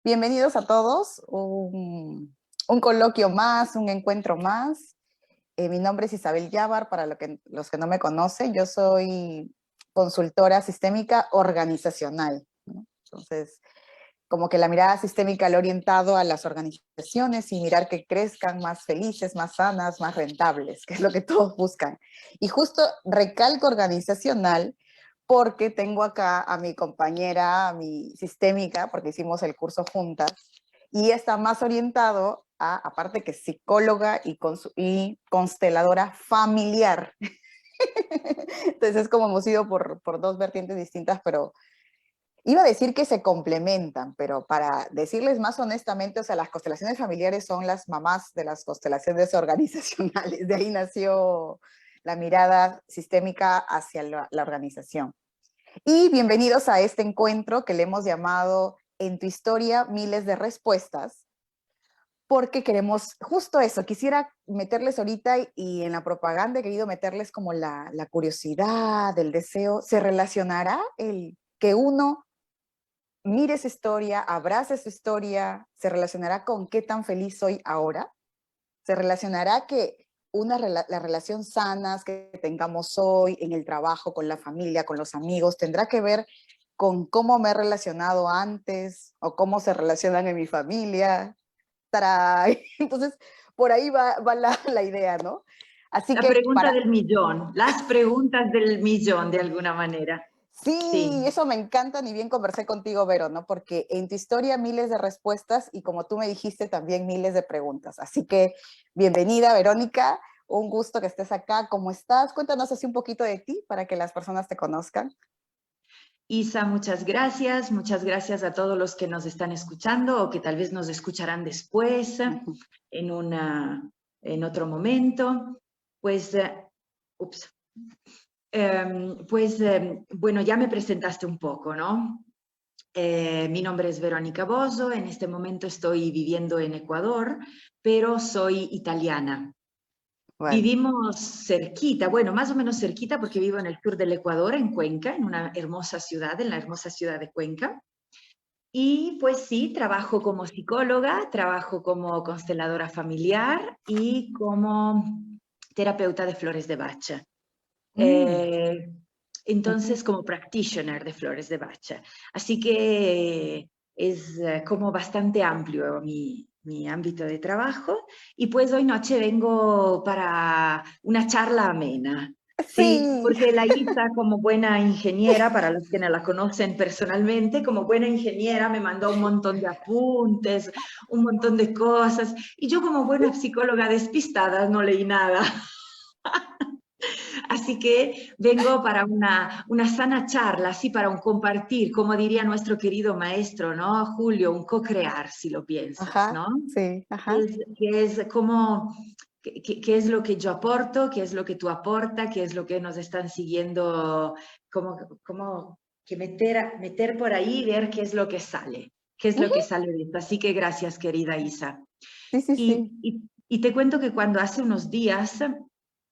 Bienvenidos a todos, un coloquio más, un encuentro más. Mi nombre es Isabel Yabar, para los que no me conocen, yo soy consultora sistémica organizacional, ¿no? Entonces, como que la mirada sistémica la he orientado a las organizaciones y mirar que crezcan más felices, más sanas, más rentables, que es lo que todos buscan. Y justo recalco organizacional porque tengo acá a mi compañera, a mi sistémica, porque hicimos el curso juntas, y está más orientado a, aparte que psicóloga y consteladora familiar. Entonces es como hemos ido por dos vertientes distintas, pero iba a decir que se complementan, pero para decirles más honestamente, o sea, las constelaciones familiares son las mamás de las constelaciones organizacionales. De ahí nació la mirada sistémica hacia la organización. Y bienvenidos a este encuentro que le hemos llamado En tu historia, miles de respuestas, porque queremos justo eso. Quisiera meterles ahorita y en la propaganda he querido meterles como la curiosidad, el deseo. ¿Se relacionará el que uno mire esa historia, abrace su historia? ¿Se relacionará con qué tan feliz soy ahora? ¿Se relacionará que la relación sanas que tengamos hoy en el trabajo, con la familia, con los amigos, tendrá que ver con cómo me he relacionado antes o cómo se relacionan en mi familia? ¡Tarán! Entonces, por ahí va la idea, ¿no? Así La que pregunta del millón, las preguntas del millón de alguna manera. sí, Sí. eso me encanta, ni bien conversé contigo, Vero, ¿no? Porque en tu historia miles de respuestas y como tú me dijiste también miles de preguntas. Así que bienvenida, Verónica, un gusto que estés acá. ¿Cómo estás? Cuéntanos así un poquito de ti para que las personas te conozcan. Isa, muchas gracias a todos los que nos están escuchando o que tal vez nos escucharán después en, en otro momento. Pues, ups. Bueno, ya me presentaste un poco, ¿no? Mi nombre es Verónica Bozo, en este momento estoy viviendo en Ecuador, pero soy italiana. Vale. Vivimos cerquita, bueno, más o menos cerquita porque vivo en el sur del Ecuador, en Cuenca, en una hermosa ciudad, en la hermosa ciudad de Cuenca. Y pues sí, trabajo como psicóloga, trabajo como consteladora familiar y como terapeuta de flores de Bach. Mm, Eh, ujú. entonces, como practitioner de flores de Bach. Así que es como bastante amplio mi ámbito de trabajo. Y pues hoy noche vengo para una charla amena. Sí, Sí, porque la Isa, como buena ingeniera, para los que no la conocen personalmente, como buena ingeniera me mandó un montón de apuntes, un montón de cosas, y yo como buena psicóloga despistada no leí nada. Así que vengo para una sana charla, así para un compartir, como diría nuestro querido maestro, ¿no? Julio, un co-crear, si lo piensas, ajá, ¿no? sí, ajá. Que es como, qué es lo que yo aporto, qué es lo que tú aportas, qué es lo que nos están siguiendo, como que meter por ahí y ver qué es lo que sale, qué es lo que Ujú. sale de esto. Así que gracias, querida Isa. Sí, sí, Y, sí. y, y te cuento que cuando hace unos días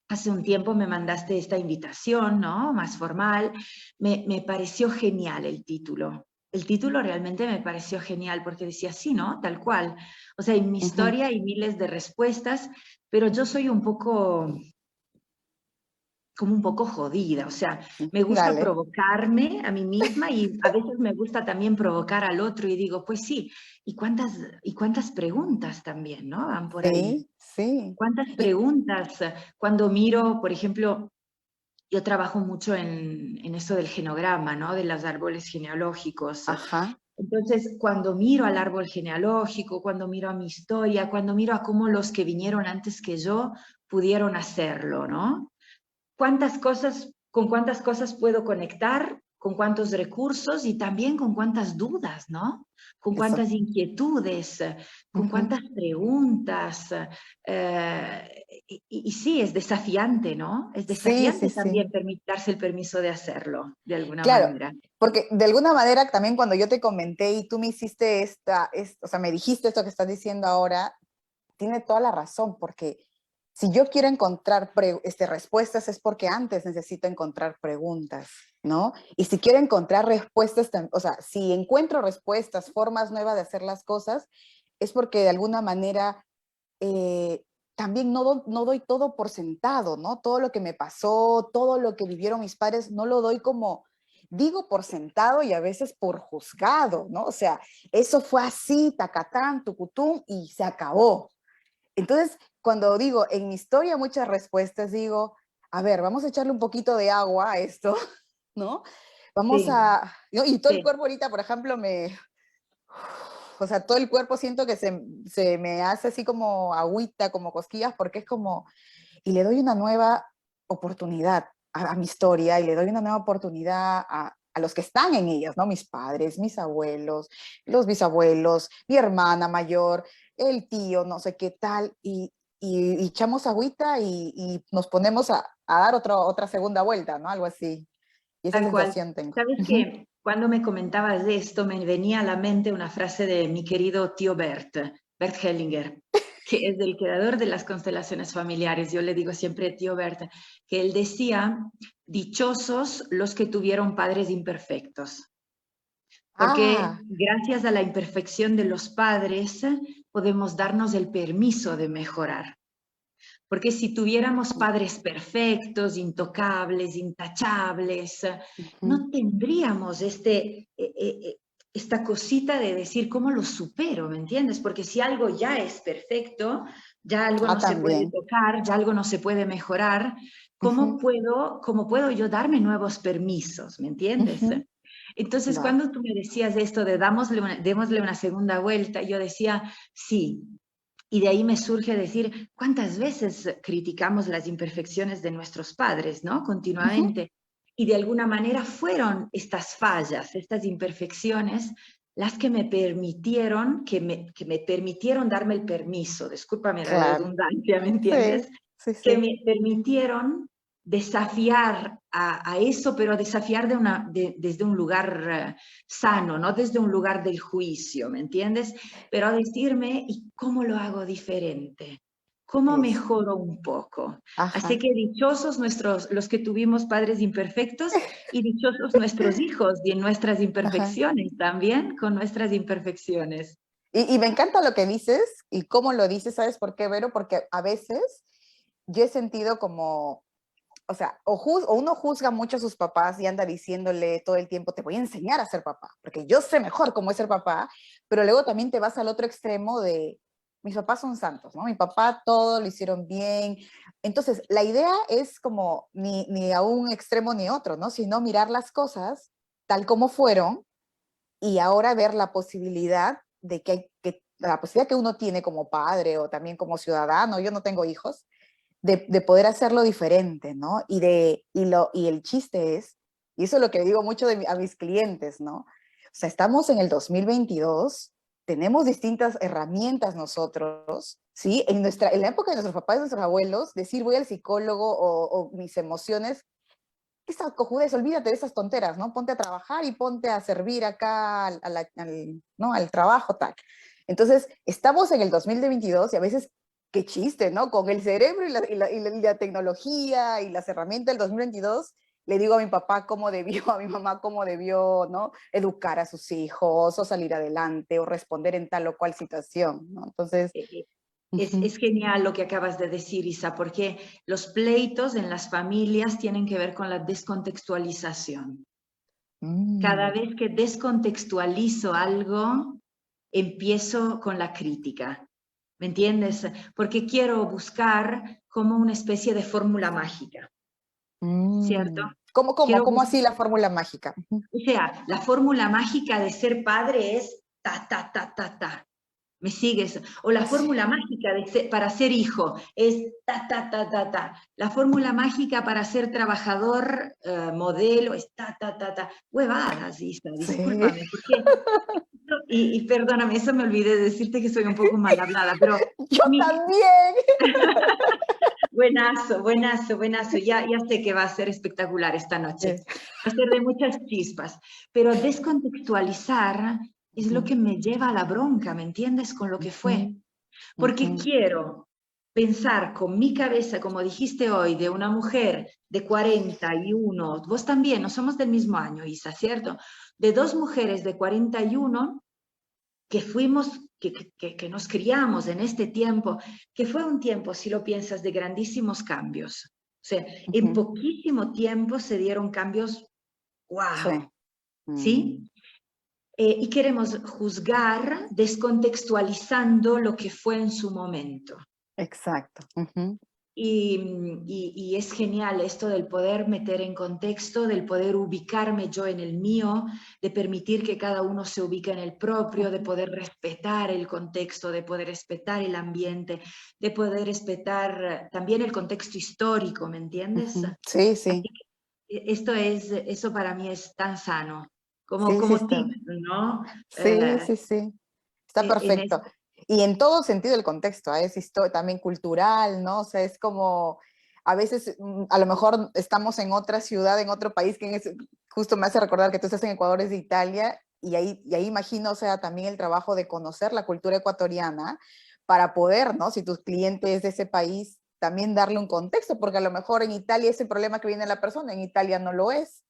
hace un tiempo me mandaste esta invitación, ¿no? Más formal. Me pareció genial el título. El título realmente me pareció genial porque decía, sí, ¿no? Tal cual. O sea, en mi Ujú. historia hay miles de respuestas, pero yo soy un poco, como un poco jodida, o sea, me gusta Dale. provocarme a mí misma y a veces me gusta también provocar al otro y digo, pues sí, y cuántas preguntas también, ¿no? Van por ahí. Sí, sí. ¿Cuántas Y, preguntas cuando miro, por ejemplo, yo trabajo mucho en esto del genograma, ¿no? De los árboles genealógicos. ajá. Entonces, cuando miro al árbol genealógico, cuando miro a mi historia, cuando miro a cómo los que vinieron antes que yo pudieron hacerlo, ¿no? Con cuántas cosas puedo conectar, con cuántos recursos y también con cuántas dudas, ¿no? Con Eso. cuántas inquietudes, con Ujú. cuántas preguntas. Y sí, es desafiante, ¿no? Es Sí, sí, desafiante sí. también darse el permiso de hacerlo, de alguna Claro, manera. porque de alguna manera también cuando yo te comenté y tú me hiciste o sea, me dijiste esto que estás diciendo ahora, tiene toda la razón, porque si yo quiero encontrar respuestas es porque antes necesito encontrar preguntas, ¿no? Y si quiero encontrar respuestas, o sea, si encuentro respuestas, formas nuevas de hacer las cosas, es porque de alguna manera también no doy todo por sentado, ¿no? Todo lo que me pasó, todo lo que vivieron mis padres, no lo doy como, digo por sentado y a veces por juzgado, ¿no? O sea, eso fue así, tacatán, tucutún, y se acabó. Entonces, cuando digo en mi historia muchas respuestas, digo, a ver, vamos a echarle un poquito de agua a esto, ¿no? Vamos Sí, a... ¿no? Y todo el sí. cuerpo ahorita, por ejemplo, o sea, todo el cuerpo siento que se me hace así como agüita, como cosquillas, porque es como, y le doy una nueva oportunidad a mi historia, y le doy una nueva oportunidad a los que están en ellas, ¿no? Mis padres, mis abuelos, los bisabuelos, mi hermana mayor, el tío, no sé qué tal, y echamos agüita y nos ponemos a dar otra segunda vuelta, ¿no? Algo así. Y esa Tal cual. sensación tengo. Sabes que cuando me comentabas de esto, me venía a la mente una frase de mi querido tío Bert Hellinger, que es el creador de las constelaciones familiares. Yo le digo siempre tío Bert, que él decía, dichosos los que tuvieron padres imperfectos, porque Ah, gracias a la imperfección de los padres podemos darnos el permiso de mejorar. Porque si tuviéramos padres perfectos, intocables, intachables, ujú. no tendríamos esta cosita de decir cómo lo supero, ¿me entiendes? Porque si algo ya es perfecto, ya algo Ah, no se puede también. tocar, ya algo no se puede mejorar, Ujú, cómo puedo yo darme nuevos permisos, ¿me entiendes? ujú. Entonces, Claro. cuando tú me decías esto de démosle una segunda vuelta, yo decía, sí, y de ahí me surge decir, ¿cuántas veces criticamos las imperfecciones de nuestros padres, ¿no? Ujú. Continuamente. Y de alguna manera fueron estas fallas, estas imperfecciones, las que me permitieron, que me permitieron darme el permiso, discúlpame la Claro. redundancia, ¿me entiendes? Sí, sí, Que sí. me permitieron desafiar a eso, pero desafiar desde un lugar sano, no desde un lugar del juicio, ¿me entiendes? Pero a decirme, ¿y cómo lo hago diferente? ¿Cómo Eso. mejoro un poco? Así Ajá. que dichosos los que tuvimos padres imperfectos y dichosos nuestros hijos y en nuestras Ajá. imperfecciones también, con nuestras imperfecciones. Y me encanta lo que dices y cómo lo dices, ¿sabes por qué, Vero? Porque a veces yo he sentido como, o sea, o uno juzga mucho a sus papás y anda diciéndole todo el tiempo, te voy a enseñar a ser papá, porque yo sé mejor cómo es ser papá, pero luego también te vas al otro extremo de, mis papás son santos, ¿no? Mi papá todo lo hicieron bien. Entonces, la idea es como ni a un extremo ni otro, ¿no? Sino mirar las cosas tal como fueron y ahora ver la posibilidad de que la posibilidad que uno tiene como padre o también como ciudadano, yo no tengo hijos, de poder hacerlo diferente, ¿no? Y el chiste es, y eso es lo que digo mucho a mis clientes, ¿no? O sea, estamos en el 2022, tenemos distintas herramientas nosotros, ¿sí? En la época de nuestros papás y nuestros abuelos, decir voy al psicólogo o mis emociones, esa cojudez, olvídate de esas tonteras, ¿no? Ponte a trabajar y ponte a servir acá ¿no? Al trabajo, tal. Entonces, estamos en el 2022 y a veces, qué chiste, ¿no? Con el cerebro y la tecnología y las herramientas del 2022, le digo a mi papá cómo debió, a mi mamá cómo debió, ¿no? Educar a sus hijos o salir adelante o responder en tal o cual situación, ¿no? Entonces, Eh, uh-huh. es genial lo que acabas de decir, Isa, porque los pleitos en las familias tienen que ver con la descontextualización. Cada Mm. vez que descontextualizo algo, empiezo con la crítica. ¿Me entiendes? Porque quiero buscar como una especie de fórmula mágica, ¿cierto? Mm. Quiero ¿Cómo así la fórmula mágica? Ujú. o sea, la fórmula mágica de ser padre es ta, ta, ta, ta, ta. ¿Me sigues? O la Sí. fórmula mágica para ser hijo es ta, ta, ta, ta, ta. La fórmula mágica para ser trabajador, modelo, es ta, ta, ta, ta. Huevadas, Isa, Sí. discúlpame, porque y perdóname, eso me olvidé de decirte que soy un poco mal hablada, pero Yo mi, también. buenazo, buenazo, buenazo. Ya sé que va a ser espectacular esta noche. Sí. Va a ser de muchas chispas, pero descontextualizar es lo Ujú, que me lleva a la bronca, ¿me entiendes? Con lo que ujú, fue. ujú, Porque quiero, pensar con mi cabeza, como dijiste hoy, de una mujer de 41, vos también, no somos del mismo año, Isa, ¿cierto? De dos mujeres de 41 que fuimos, que nos criamos en este tiempo, que fue un tiempo, si lo piensas, de grandísimos cambios. O sea, en Ujú. poquísimo tiempo se dieron cambios, Sí. wow, Mm, ¿sí? Y queremos juzgar descontextualizando lo que fue en su momento. exacto. Ujú, Y es genial esto del poder meter en contexto, del poder ubicarme yo en el mío, de permitir que cada uno se ubique en el propio, de ujú, poder respetar el contexto, de poder respetar el ambiente, de poder respetar también el contexto histórico, ¿me entiendes? ujú. Sí, Así sí. que eso para mí es tan sano, Sí, sí como está. tip, ¿no? Sí, sí, sí. Está En perfecto. Y en todo sentido el contexto, ¿eh? También cultural, ¿no? O sea, es como, a veces, a lo mejor estamos en otra ciudad, en otro país, justo me hace recordar que tú estás en Ecuador, es de Italia, y ahí imagino, o sea, también el trabajo de conocer la cultura ecuatoriana para poder, ¿no? Si tus clientes de ese país, también darle un contexto, porque a lo mejor en Italia ese problema que viene la persona, en Italia no lo es.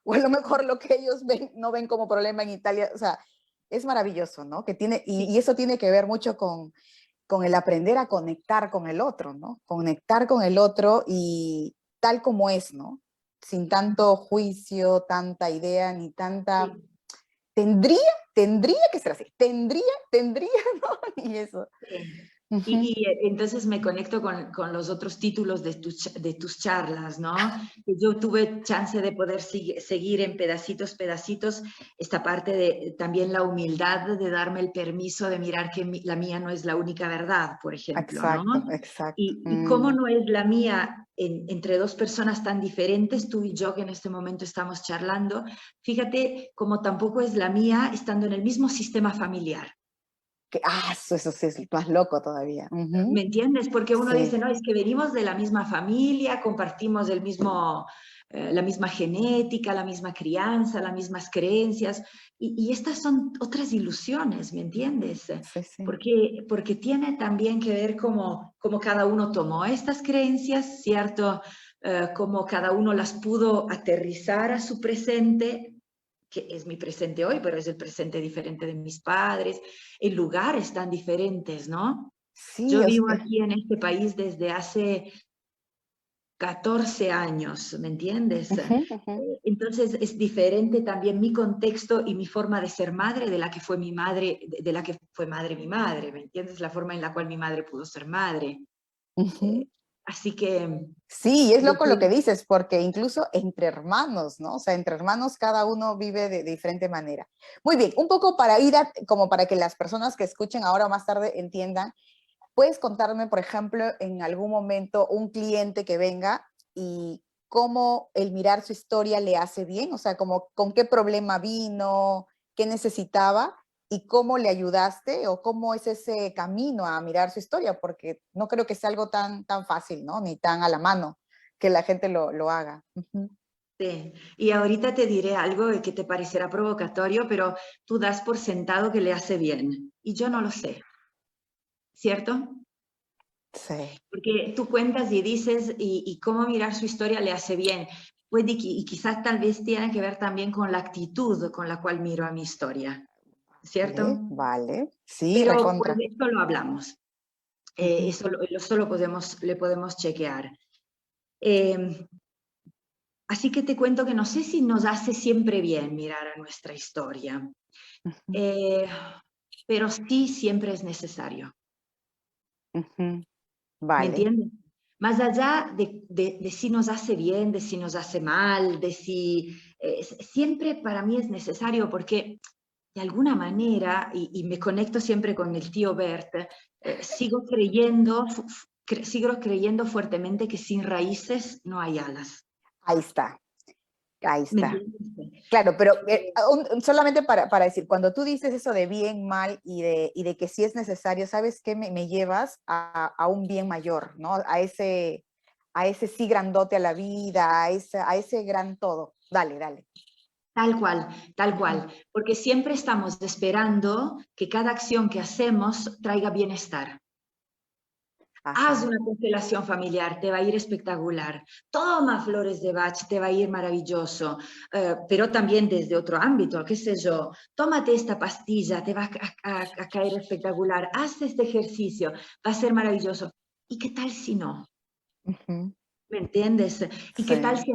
O a lo mejor lo que ellos ven, no ven como problema en Italia, o sea, es maravilloso, ¿no? Y eso tiene que ver mucho con el aprender a conectar con el otro, ¿no? Conectar con el otro y tal como es, ¿no? Sin tanto juicio, tanta idea, ni tanta... sí, Tendría, tendría que ser así, tendría, ¿no? Y eso. sí. Ujú. Entonces me conecto con los otros títulos de tus charlas, ¿no? Que yo tuve chance de poder seguir en pedacitos, pedacitos, esta parte de también la humildad de darme el permiso de mirar que la mía no es la única verdad, por ejemplo, ¿no? Exacto, exacto. Y cómo no es la mía entre dos personas tan diferentes, tú y yo que en este momento estamos charlando, fíjate cómo tampoco es la mía estando en el mismo sistema familiar. Eso sí es más loco todavía. ¿Me Ujú. entiendes? Porque uno dice, Sí, no, es que venimos de la misma familia, compartimos la misma genética, la misma crianza, las mismas creencias, y estas son otras ilusiones, ¿me entiendes? sí, sí. Porque tiene también que ver cómo cada uno tomó estas creencias, ¿cierto? Cómo cada uno las pudo aterrizar a su presente, que es mi presente hoy, pero es el presente diferente de mis padres, en lugares tan diferentes, ¿no? Sí, Yo vivo aquí en este país desde hace 14 años, ¿me entiendes? ujú, ujú. Entonces es diferente también mi contexto y mi forma de ser madre de la que fue mi madre, de la que fue madre mi madre, ¿me entiendes? La forma en la cual mi madre pudo ser madre. Eh, Ujú. Así que Sí, es yo loco lo que dices, porque incluso entre hermanos, ¿no? O sea, entre hermanos cada uno vive de diferente manera. Muy bien, un poco para como para que las personas que escuchen ahora o más tarde entiendan, ¿puedes contarme, por ejemplo, en algún momento un cliente que venga y cómo el mirar su historia le hace bien? O sea, como con qué problema vino, qué necesitaba y cómo le ayudaste o cómo es ese camino a mirar su historia, porque no creo que sea algo tan fácil, ¿no? Ni tan a la mano que la gente lo haga. Ujú. sí. Y ahorita te diré algo que te parecerá provocatorio, pero tú das por sentado que le hace bien. Y yo no lo sé, ¿cierto? Sí. Porque tú cuentas y dices, y cómo mirar su historia le hace bien. Puede, y quizás tal vez tiene que ver también con la actitud con la cual miro a mi historia, Vale, ¿cierto? vale. Sí, Pero pues recontra. esto lo hablamos, Ujú, eso eso le podemos chequear. Eh, Así que te cuento que no sé si nos hace siempre bien mirar a nuestra historia, ujú, eh, pero sí siempre es necesario. ujú. ¿Me Vale. entiendes? Más allá de si nos hace bien, de si nos hace mal, de si siempre para mí es necesario porque de alguna manera, y me conecto siempre con el tío Bert, sigo creyendo fuertemente que sin raíces no hay alas. Ahí está, ahí ¿Me está. entiendes? Claro, pero Eh, solamente para decir, cuando tú dices eso de bien, mal y de que sí es necesario, ¿sabes qué? Me llevas a un bien mayor, ¿no? A ese sí grandote a la vida, a ese gran todo. Dale, dale. Tal Ujú. cual, porque siempre estamos esperando que cada acción que hacemos traiga bienestar. Haz Ajá. una constelación familiar, te va a ir espectacular. Toma flores de Bach, te va a ir maravilloso. Pero también desde otro ámbito, qué sé yo, tómate esta pastilla, te va a caer espectacular. Haz este ejercicio, va a ser maravilloso. ¿Y qué tal si no? Ujú. ¿Me entiendes? ¿Y qué tal Sí. si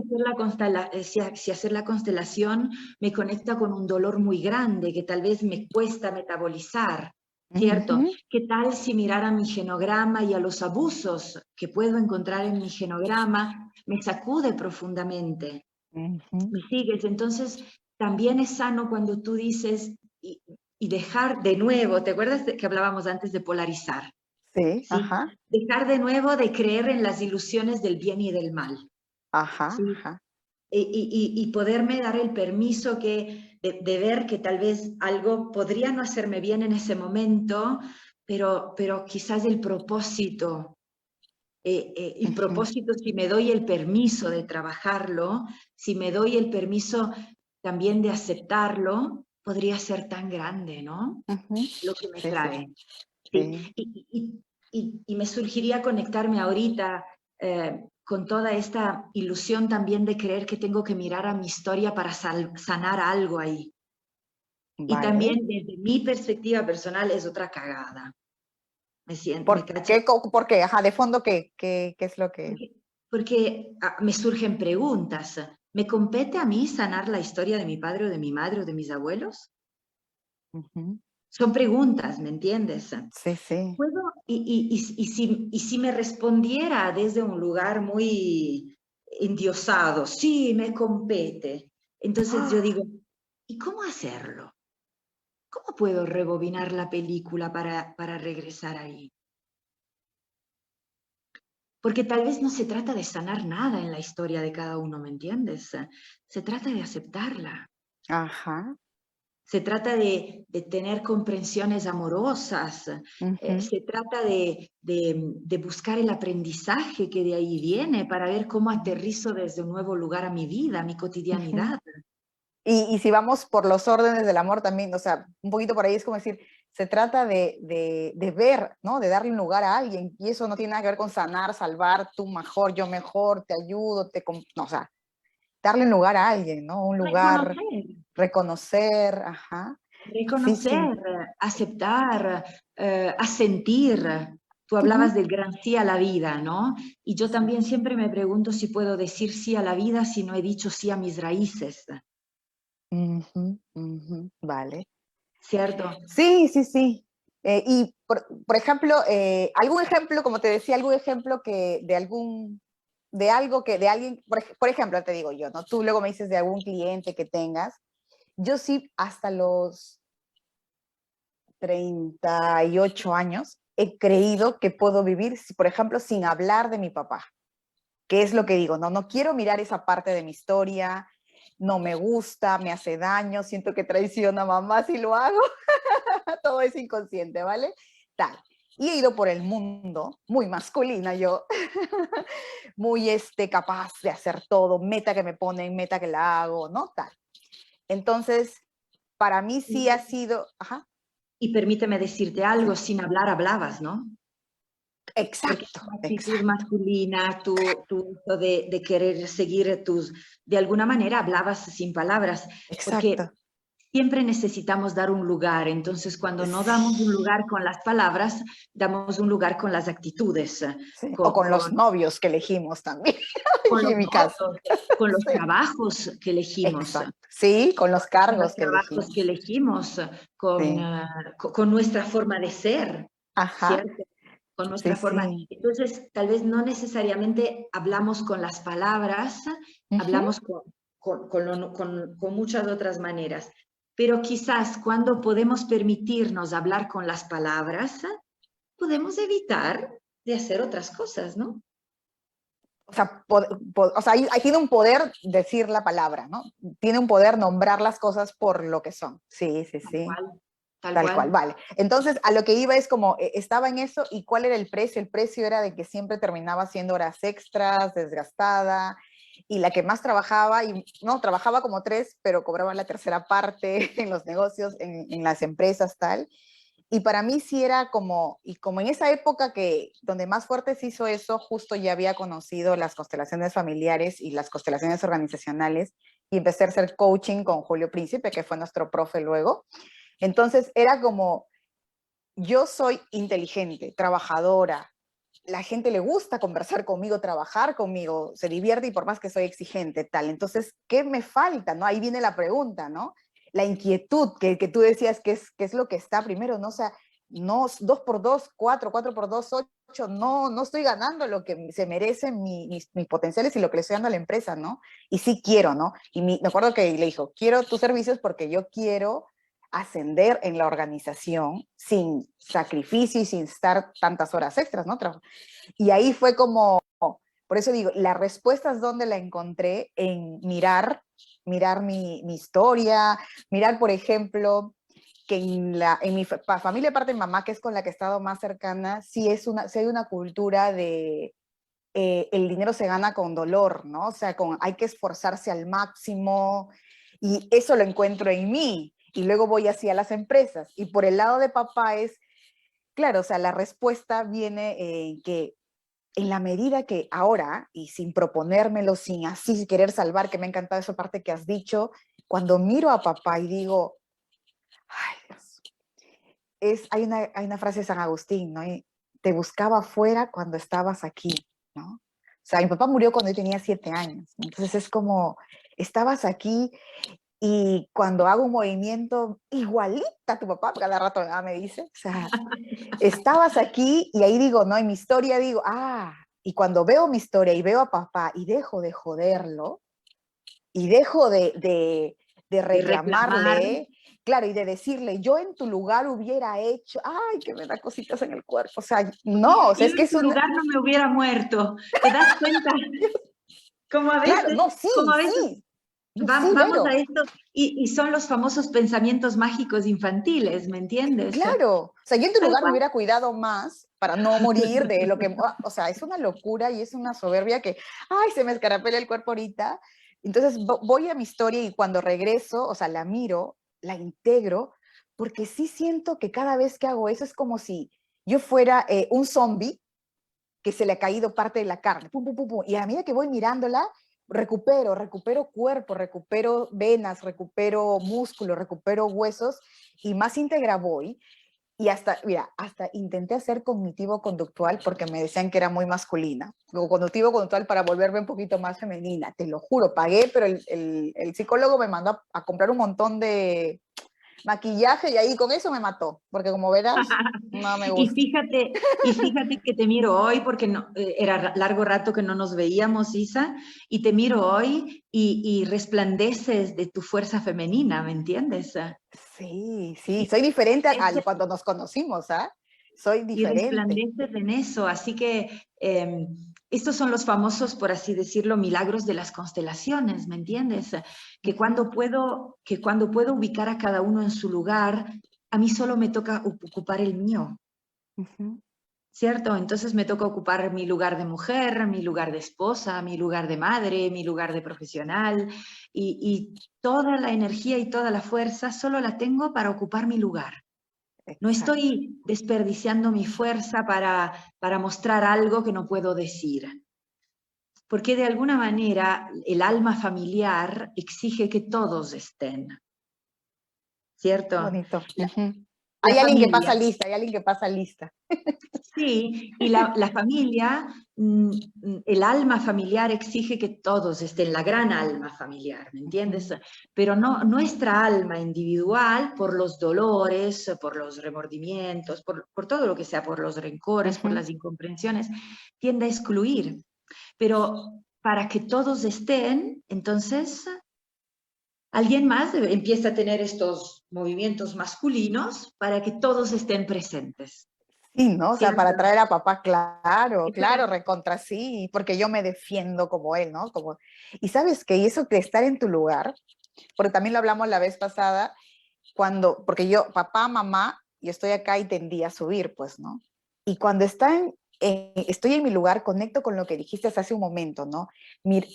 si hacer la constelación me conecta con un dolor muy grande que tal vez me cuesta metabolizar? ¿Cierto? Ujú, ¿Qué tal si mirar a mi genograma y a los abusos que puedo encontrar en mi genograma me sacude profundamente? ujú. ¿Me sigues? Entonces, también es sano cuando tú dices y dejar de nuevo, ¿te acuerdas de que hablábamos antes de polarizar? Sí, ¿Sí? ajá, Dejar de nuevo de creer en las ilusiones del bien y del mal. ajá, ¿Sí? ajá. Y poderme dar el permiso de ver que tal vez algo podría no hacerme bien en ese momento, pero quizás el Ujú, propósito, si me doy el permiso de trabajarlo, si me doy el permiso también de aceptarlo, podría ser tan grande, ¿no? ujú. Lo que me Sí, sí, trae. Sí, sí. y me surgiría conectarme ahorita con toda esta ilusión también de creer que tengo que mirar a mi historia para sanar algo ahí. Y Vale. también desde mi perspectiva personal es otra cagada. Me siento, me ¿Por cacho. qué? ¿Por qué? Ajá, de fondo, ¿qué es lo que? Porque me surgen preguntas. ¿Me compete a mí sanar la historia de mi padre o de mi madre o de mis abuelos? Ujú. Son preguntas, ¿me entiendes? Sí, sí. Puedo, y si me respondiera desde un lugar muy endiosado, sí, me compete. Entonces yo ¡Ah! digo, ¿y cómo hacerlo? ¿Cómo puedo rebobinar la película para regresar ahí? Porque tal vez no se trata de sanar nada en la historia de cada uno, ¿me entiendes? Se trata de aceptarla. Ajá. Se trata de tener comprensiones amorosas, Ujú, se trata de buscar el aprendizaje que de ahí viene para ver cómo aterrizo desde un nuevo lugar a mi vida, a mi ujú. cotidianidad. Y si vamos por los órdenes del amor también, o sea, un poquito por ahí es como decir, se trata de ver, ¿no? De darle un lugar a alguien. Y eso no tiene nada que ver con sanar, salvar, tú mejor, yo mejor, te ayudo, no, o sea, darle un lugar a alguien, ¿no? Un lugar, Reconocer, reconocer, ajá. Sí, sí. reconocer, aceptar, asentir. Tú hablabas Ujú. del gran sí a la vida, ¿no? Y yo Sí. también siempre me pregunto si puedo decir sí a la vida si no he dicho sí a mis raíces, Ujú, ujú, vale. ¿cierto? Sí, sí, sí. Y por ejemplo, algún ejemplo, como te decía, algún ejemplo que de algún, de algo que de alguien, por ejemplo, te digo yo, ¿no? Tú luego me dices de algún cliente que tengas. Yo sí, hasta los 38 años, he creído que puedo vivir, por ejemplo, sin hablar de mi papá. ¿Qué es lo que digo? No, no quiero mirar esa parte de mi historia, no me gusta, me hace daño, siento que traiciono a mamá si lo hago. Todo es inconsciente, ¿vale? Tal. Y he ido por el mundo, muy masculina yo, muy capaz de hacer todo, meta que me ponen, meta que la hago, ¿no? Tal. Entonces, para mí sí ha sido, ajá, Y permíteme decirte algo, sí, sin hablar hablabas, ¿no? Porque exacto, tu actitud exacto, masculina, tu uso de querer seguir de alguna manera hablabas sin palabras, porque exacto. siempre necesitamos dar un lugar, entonces cuando no damos un Sí, lugar con las palabras, damos un lugar con las actitudes, sí. O con, con los con, novios que elegimos también, con los en mi caso. novios, con los Sí, trabajos que elegimos, exacto. Sí, con los con los cargos que trabajos que elegimos. elegimos, Sí. con nuestra forma de ser, Ajá, ¿cierto? Con sí, nuestra forma. sí. Entonces, tal vez no necesariamente hablamos con las palabras, Ujú. hablamos con muchas otras maneras, pero quizás cuando podemos permitirnos hablar con las palabras, podemos evitar de hacer otras cosas, ¿no? O sea, o sea, ahí tiene un poder decir la palabra, ¿no? Tiene un poder nombrar las cosas por lo que son. Sí, sí, Tal sí. cual, tal Tal cual, cual. vale. Entonces, a lo que iba es como, estaba en eso y cuál era el precio. El precio era de que siempre terminaba haciendo horas extras, desgastada, y la que más trabajaba, y no, trabajaba como tres, pero cobraba la tercera parte en los negocios, en las empresas, tal. Y para mí sí era como, y como en esa época que donde más fuerte se hizo eso, justo ya había conocido las constelaciones familiares y las constelaciones organizacionales, y empecé a hacer coaching con Julio Príncipe, que fue nuestro profe luego. Entonces era como, yo soy inteligente, trabajadora, la gente le gusta conversar conmigo, trabajar conmigo, se divierte y por más que soy exigente, tal. Entonces, ¿qué me falta? ¿No? Ahí viene la pregunta, ¿no? La inquietud que tú decías que es lo que está primero, ¿no? O sea, no, 2 por 2 4 4 por 2 8 no, no estoy ganando lo que se merecen mis potenciales y lo que le estoy dando a la empresa, ¿no? Y sí quiero, ¿no? Y me acuerdo que le dijo, quiero tus servicios porque yo quiero ascender en la organización sin sacrificio y sin estar tantas horas extras, ¿no? Y ahí fue como, por eso digo, la respuesta es donde la encontré en mirar mi historia, mirar, por ejemplo, que en mi familia, aparte de mamá, que es con la que he estado más cercana, sí hay una cultura de el dinero se gana con dolor, ¿no? O sea, hay que esforzarse al máximo y eso lo encuentro en mí. Y luego voy hacia las empresas. Y por el lado de papá es, claro, o sea, la respuesta viene en que en la medida que ahora, y sin proponérmelo, sin así querer salvar, que me ha encantado esa parte que has dicho, cuando miro a papá y digo, ay Dios, hay una frase de San Agustín, ¿no? Y te buscaba afuera cuando estabas aquí, ¿no? O sea, mi papá murió cuando yo tenía 7 años, entonces es como, estabas aquí y cuando hago un movimiento igualita a tu papá, cada rato me dice, o sea, estabas aquí y ahí digo, no, en mi historia digo, y cuando veo mi historia y veo a papá y dejo de joderlo y dejo de De reclamar. reclamarle, claro, y de decirle, yo en tu lugar hubiera hecho, ay, que me da cositas en el cuerpo, o sea, no, o sea, Yo es que en es tu un, lugar no me hubiera muerto. ¿Te das cuenta? Como a claro, veces, no, como a veces sí, no, sí, vamos a Vero, esto y son los famosos pensamientos mágicos infantiles, ¿me entiendes? claro, o sea, yo en tu Tal lugar me cual. hubiera cuidado más para no morir de lo que, o sea, es una locura y es una soberbia que, ay, se me escarapela el cuerpo ahorita. Entonces voy a mi historia y cuando regreso, o sea, la miro, la integro, porque sí siento que cada vez que hago eso es como si yo fuera un zombie que se le ha caído parte de la carne, pum, pum, pum, pum, y a medida que voy mirándola, recupero cuerpo, recupero venas, recupero músculo, recupero huesos, y más íntegra voy, y hasta, mira, hasta intenté hacer cognitivo-conductual porque me decían que era muy masculina. O cognitivo-conductual para volverme un poquito más femenina. Te lo juro, pagué, pero el psicólogo me mandó a comprar un montón de maquillaje y ahí con eso me mató. Porque como verás, no me Y gusta. fíjate, y fíjate que te miro hoy, porque no, era largo rato que no nos veíamos, Isa, y te miro hoy y resplandeces de tu fuerza femenina, ¿me entiendes? Sí, sí, soy diferente a Eso, cuando nos conocimos, ¿ah? Soy y diferente. resplandeces en eso. Así que estos son los famosos, por así decirlo, milagros de las constelaciones, ¿me entiendes? Que cuando puedo ubicar a cada uno en su lugar, a mí solo me toca ocupar el mío. Ujú. ¿Cierto? Entonces me toca ocupar mi lugar de mujer, mi lugar de esposa, mi lugar de madre, mi lugar de profesional y toda la energía y toda la fuerza solo la tengo para ocupar mi lugar. No Exacto. estoy desperdiciando mi fuerza para mostrar algo que no puedo decir, porque de alguna manera el alma familiar exige que todos estén, ¿cierto? Bonito. La, Ujú. la Hay alguien que familia. pasa lista, hay alguien que pasa lista. Sí, y la familia, el alma familiar exige que todos estén, la gran alma familiar, ¿me entiendes? Ujú. Pero no nuestra alma individual, por los dolores, por los remordimientos, por todo lo que sea, por los rencores, por Ujú. las incomprensiones, tiende a excluir. Pero para que todos estén, entonces alguien más empieza a tener estos movimientos masculinos para que todos estén presentes, Sí, ¿no? O sea, para ¿cierto? traer a papá, claro, Y para claro, recontra sí, porque yo me defiendo como él, ¿no? Como, y sabes que eso de estar en tu lugar, porque también lo hablamos la vez pasada, porque yo, papá, mamá, yo estoy acá y tendí a subir, pues, ¿no? Y cuando estoy en mi lugar, conecto con lo que dijiste hace un momento, ¿no?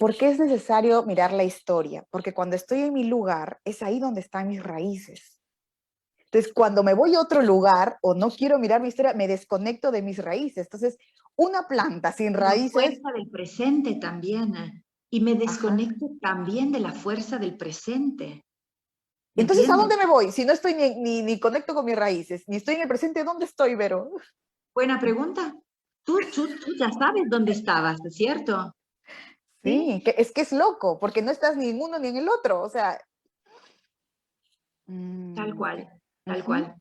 ¿Por qué es necesario mirar la historia? Porque cuando estoy en mi lugar, es ahí donde están mis raíces. Entonces, cuando me voy a otro lugar o no quiero mirar mi historia, me desconecto de mis raíces. Entonces, una planta sin De la raíces, fuerza del presente también. Y me ajá. desconecto también de la fuerza del presente. ¿Me Entonces, ¿a entiendes? dónde me voy? Si no estoy ni conecto con mis raíces, ni estoy en el presente, ¿dónde estoy, Vero? Buena pregunta. Tú ya sabes dónde estabas, ¿cierto? ¿Sí? Sí, es que es loco, porque no estás ni en uno ni en el otro. O sea, Tal mm, cual, tal ujú. cual.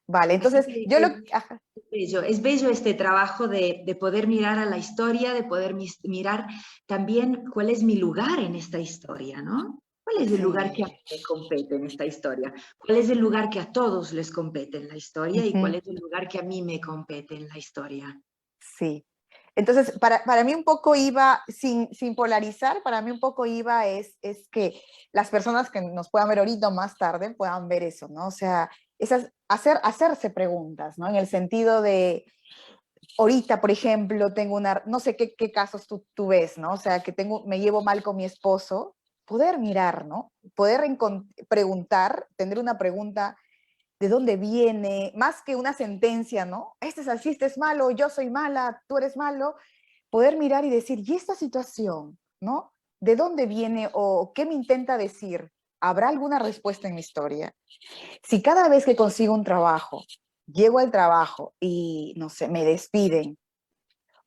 Vale, Así entonces que yo lo... Ajá, es bello este trabajo de poder mirar a la historia, de poder mirar también cuál es mi lugar en esta historia, ¿no? ¿Cuál es el lugar que a mí sí. me compete en esta historia? ¿Cuál es el lugar que a todos les compete en la historia? ¿Y cuál Ujú, es el lugar que a mí me compete en la historia? sí. Entonces, para mí un poco iba, sin polarizar, para mí un poco iba es que las personas que nos puedan ver ahorita o más tarde puedan ver eso, ¿no? O sea, hacerse preguntas, ¿no? En el sentido de, ahorita, por ejemplo, tengo una, no sé qué casos tú ves, ¿no? O sea, que me llevo mal con mi esposo, poder mirar, ¿no? Poder preguntar, tener una pregunta de dónde viene, más que una sentencia, ¿no? Este es así, este es malo, yo soy mala, tú eres malo, poder mirar y decir, ¿y esta situación, ¿no? ¿De dónde viene o qué me intenta decir? ¿Habrá alguna respuesta en mi historia? Si cada vez que consigo un trabajo, llego al trabajo y, no sé, me despiden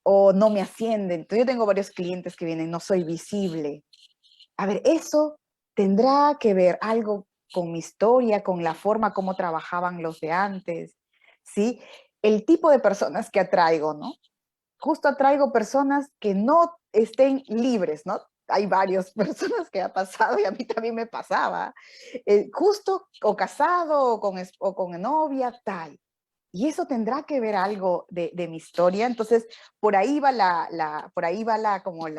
o no me ascienden, yo tengo varios clientes que vienen, no soy visible. A ver, eso tendrá que ver algo con mi historia, con la forma como trabajaban los de antes, ¿sí? El tipo de personas que atraigo, ¿no? Justo atraigo personas que no estén libres, ¿no? Hay varias personas que ha pasado y a mí también me pasaba, justo o casado o con novia, tal. Y eso tendrá que ver algo de mi historia. Entonces, por ahí va por ahí va como el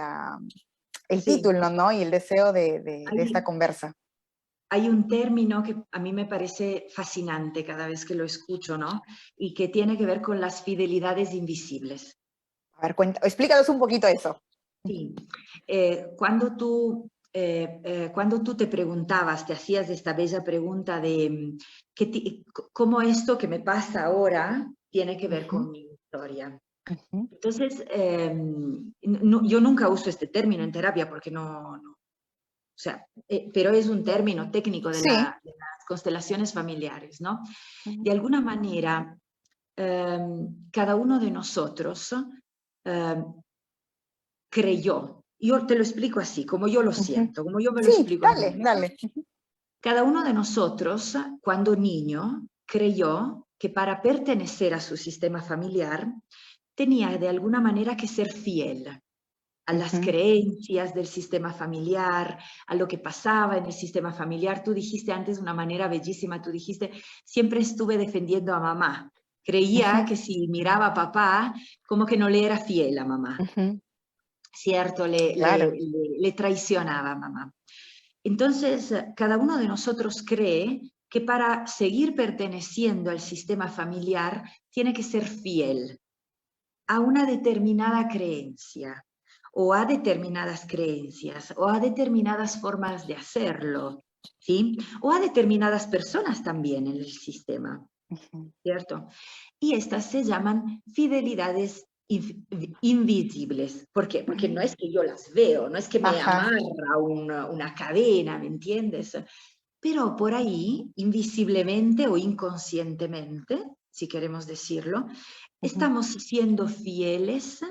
Sí, título, ¿no? Y el deseo de esta hay, conversa. hay un término que a mí me parece fascinante cada vez que lo escucho, ¿no? Y que tiene que ver con las fidelidades invisibles. A ver, explícanos un poquito eso. Sí, cuando tú te preguntabas, te hacías esta bella pregunta de cómo esto que me pasa ahora tiene que ver Ujú, con mi historia. ujú, Entonces, yo nunca uso este término en terapia porque o sea, pero es un término técnico sí. de las constelaciones familiares, ¿no? Ujú, De alguna manera, cada uno de nosotros eh, creyó. Yo te lo explico así, como yo lo ujú. siento, como yo me lo Sí, explico a mí dale, misma. dale. Cada uno de nosotros, cuando niño, creyó que para pertenecer a su sistema familiar tenía de alguna manera que ser fiel a las Ujú, creencias del sistema familiar, a lo que pasaba en el sistema familiar. Tú dijiste antes de una manera bellísima, tú dijiste, siempre estuve defendiendo a mamá. Creía ujú, que si miraba a papá, como que no le era fiel a mamá. ujú. ¿Cierto? Claro. Le traicionaba a mamá. Entonces, cada uno de nosotros cree que para seguir perteneciendo al sistema familiar tiene que ser fiel a una determinada creencia o a determinadas creencias o a determinadas formas de hacerlo, ¿sí? O a determinadas personas también en el sistema, Ujú, ¿cierto? Y estas se llaman fidelidades invisibles. ¿Por qué? Porque ujú. no es que yo las veo, no es que me Ajá. amarra una cadena, ¿me entiendes? Pero por ahí, invisiblemente o inconscientemente, si queremos decirlo, Ujú, estamos siendo fieles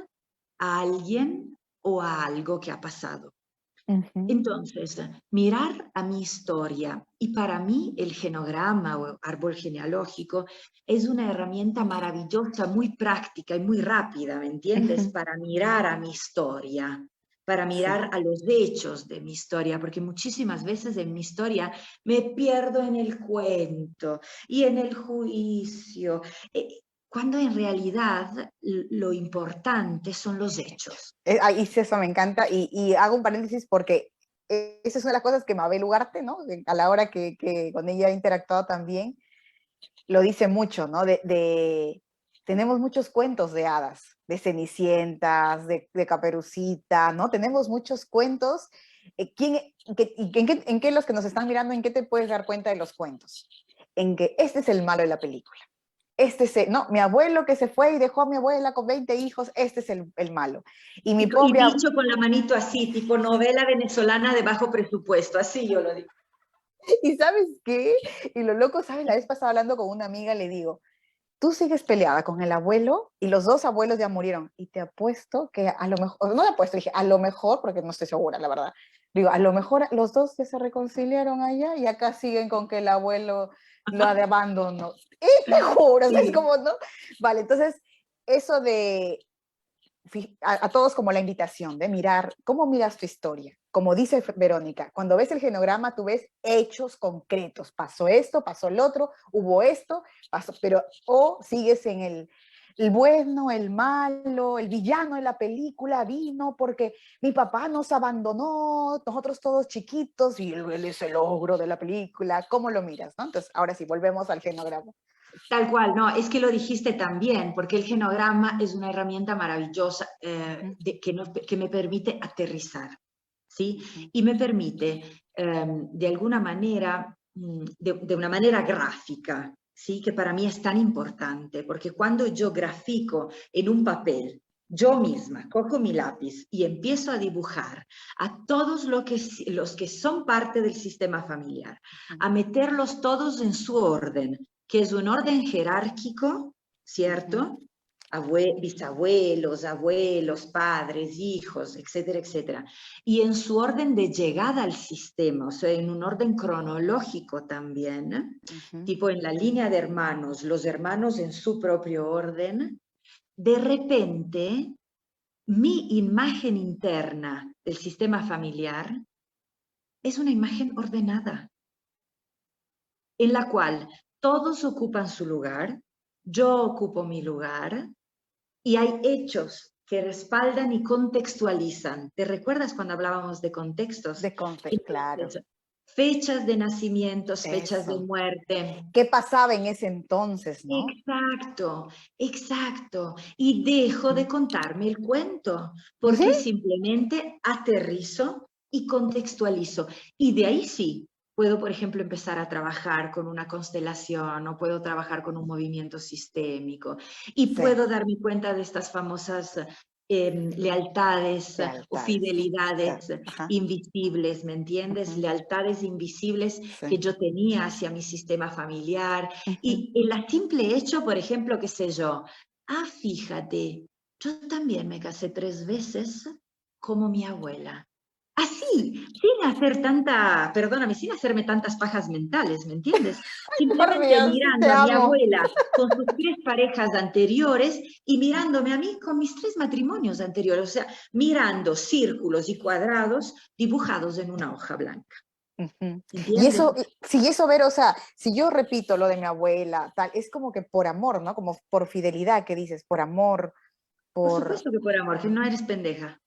a alguien o a algo que ha pasado. ujú, Entonces, mirar a mi historia y para mí el genograma o árbol genealógico es una herramienta maravillosa, muy práctica y muy rápida, ¿me entiendes? ujú. Para mirar a mi historia, para Sí. mirar a los hechos de mi historia, porque muchísimas veces en mi historia me pierdo en el cuento y en el juicio, cuando en realidad lo importante son los hechos. Ahí sí, eso me encanta. Y hago un paréntesis porque esa es una de las cosas que Mabel Ugarte, ¿no? A la hora que con ella he interactuado también, lo dice mucho, ¿no? Tenemos muchos cuentos de hadas, de Cenicientas, de Caperucita, ¿no? Tenemos muchos cuentos. ¿En qué los que nos están mirando, en qué te puedes dar cuenta de los cuentos? en que este es el malo de la película. No, mi abuelo que se fue y dejó a mi abuela con 20 hijos, este es el malo. Y mi Y pobre dicho con la manito así, tipo novela venezolana de bajo presupuesto, así yo lo digo. ¿Y sabes qué? Y lo loco, ¿sabes? La vez pasada hablando con una amiga le digo, tú sigues peleada con el abuelo y los dos abuelos ya murieron. Y te apuesto que a lo mejor, no te apuesto, dije, a lo mejor, porque no estoy segura, la verdad. Digo, a lo mejor los dos ya se reconciliaron allá y acá siguen con que el abuelo lo abandonó. Y te juro, Sí. es como, ¿no? Vale, entonces, eso de a todos como la invitación de mirar, ¿cómo miras tu historia? Como dice Verónica, cuando ves el genograma, tú ves hechos concretos. Pasó esto, pasó el otro, hubo esto, pasó, pero o sigues en el bueno, el malo, el villano de la película vino porque mi papá nos abandonó, nosotros todos chiquitos, y él es el ogro de la película. ¿Cómo lo miras? ¿No? Entonces, ahora sí, volvemos al genograma. Tal cual, no, es que lo dijiste también, porque el genograma es una herramienta maravillosa que me permite aterrizar, ¿sí? Y me permite, de alguna manera, de una manera gráfica, ¿sí? Que para mí es tan importante, porque cuando yo grafico en un papel, yo misma cojo mi lápiz y empiezo a dibujar a todos los que son parte del sistema familiar, a meterlos todos en su orden, que es un orden jerárquico, ¿cierto? Bisabuelos, abuelos, padres, hijos, etcétera, etcétera. Y en su orden de llegada al sistema, o sea, en un orden cronológico también, tipo en la línea de hermanos, los hermanos en su propio orden, de repente mi imagen interna del sistema familiar es una imagen ordenada, en la cual todos ocupan su lugar, yo ocupo mi lugar, y hay hechos que respaldan y contextualizan. ¿Te recuerdas cuando hablábamos de contextos? De contexto, claro. Fechas de nacimientos, fechas de Eso. muerte. ¿Qué pasaba en ese entonces, no? Exacto, exacto. Y dejo de contarme el cuento, porque simplemente aterrizo y contextualizo. Y de ahí sí, puedo, por ejemplo, empezar a trabajar con una constelación o puedo trabajar con un movimiento sistémico y puedo darme cuenta de estas famosas lealtades o fidelidades invisibles, ¿me entiendes? Lealtades invisibles que yo tenía hacia mi sistema familiar. Y el simple hecho, por ejemplo, qué sé yo, fíjate, yo también me casé 3 veces como mi abuela. Así, sin hacer perdóname, sin hacerme tantas pajas mentales, ¿me entiendes? Simplemente Dios, mirando a mi abuela con sus 3 parejas anteriores y mirándome a mí con mis 3 matrimonios anteriores, o sea, mirando círculos y cuadrados dibujados en una hoja blanca. Y eso, si eso ver, o sea, si yo repito lo de mi abuela, tal, es como que por amor, ¿no? Como por fidelidad, que dices, por amor, Por supuesto que por amor, que no eres pendeja.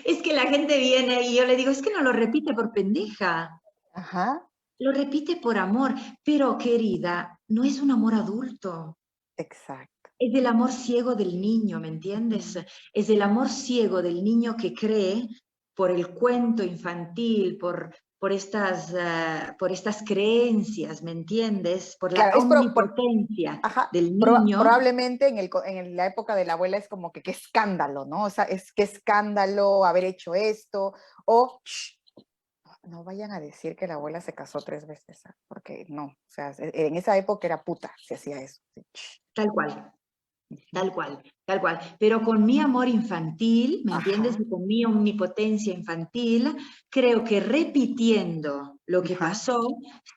Es que la gente viene y yo le digo, es que no lo repite por pendeja. Ajá. Lo repite por amor, pero querida, no es un amor adulto. Exacto. Es el amor ciego del niño, ¿me entiendes? Es el amor ciego del niño que cree por el cuento infantil, por estas creencias, ¿me entiendes? Por la Claro, omnipotencia del niño. Probablemente en la época de la abuela es como que qué escándalo, ¿no? O sea, es qué escándalo haber hecho esto, o no vayan a decir que la abuela se casó 3 veces, porque no, o sea, en esa época era puta, se hacía eso. Tal cual. Tal cual, tal cual. Pero con mi amor infantil, ¿me entiendes? Y con mi omnipotencia infantil, creo que repitiendo lo que pasó,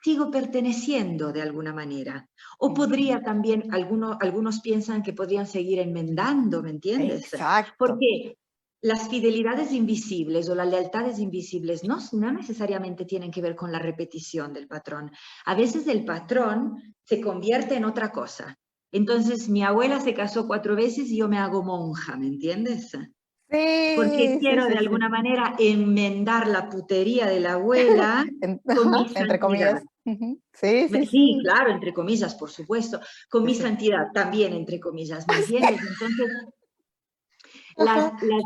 sigo perteneciendo de alguna manera. O podría también, algunos piensan que podrían seguir enmendando, ¿me entiendes? Exacto. Porque las fidelidades invisibles o las lealtades invisibles no necesariamente tienen que ver con la repetición del patrón. A veces el patrón se convierte en otra cosa. Entonces, mi abuela se casó 4 veces y yo me hago monja, ¿me entiendes? Porque quiero de alguna manera enmendar la putería de la abuela con mi santidad. Entre comillas. Sí, claro, entre comillas, por supuesto. Con mi santidad también, entre comillas, ¿me entiendes? Entonces, Ajá. Las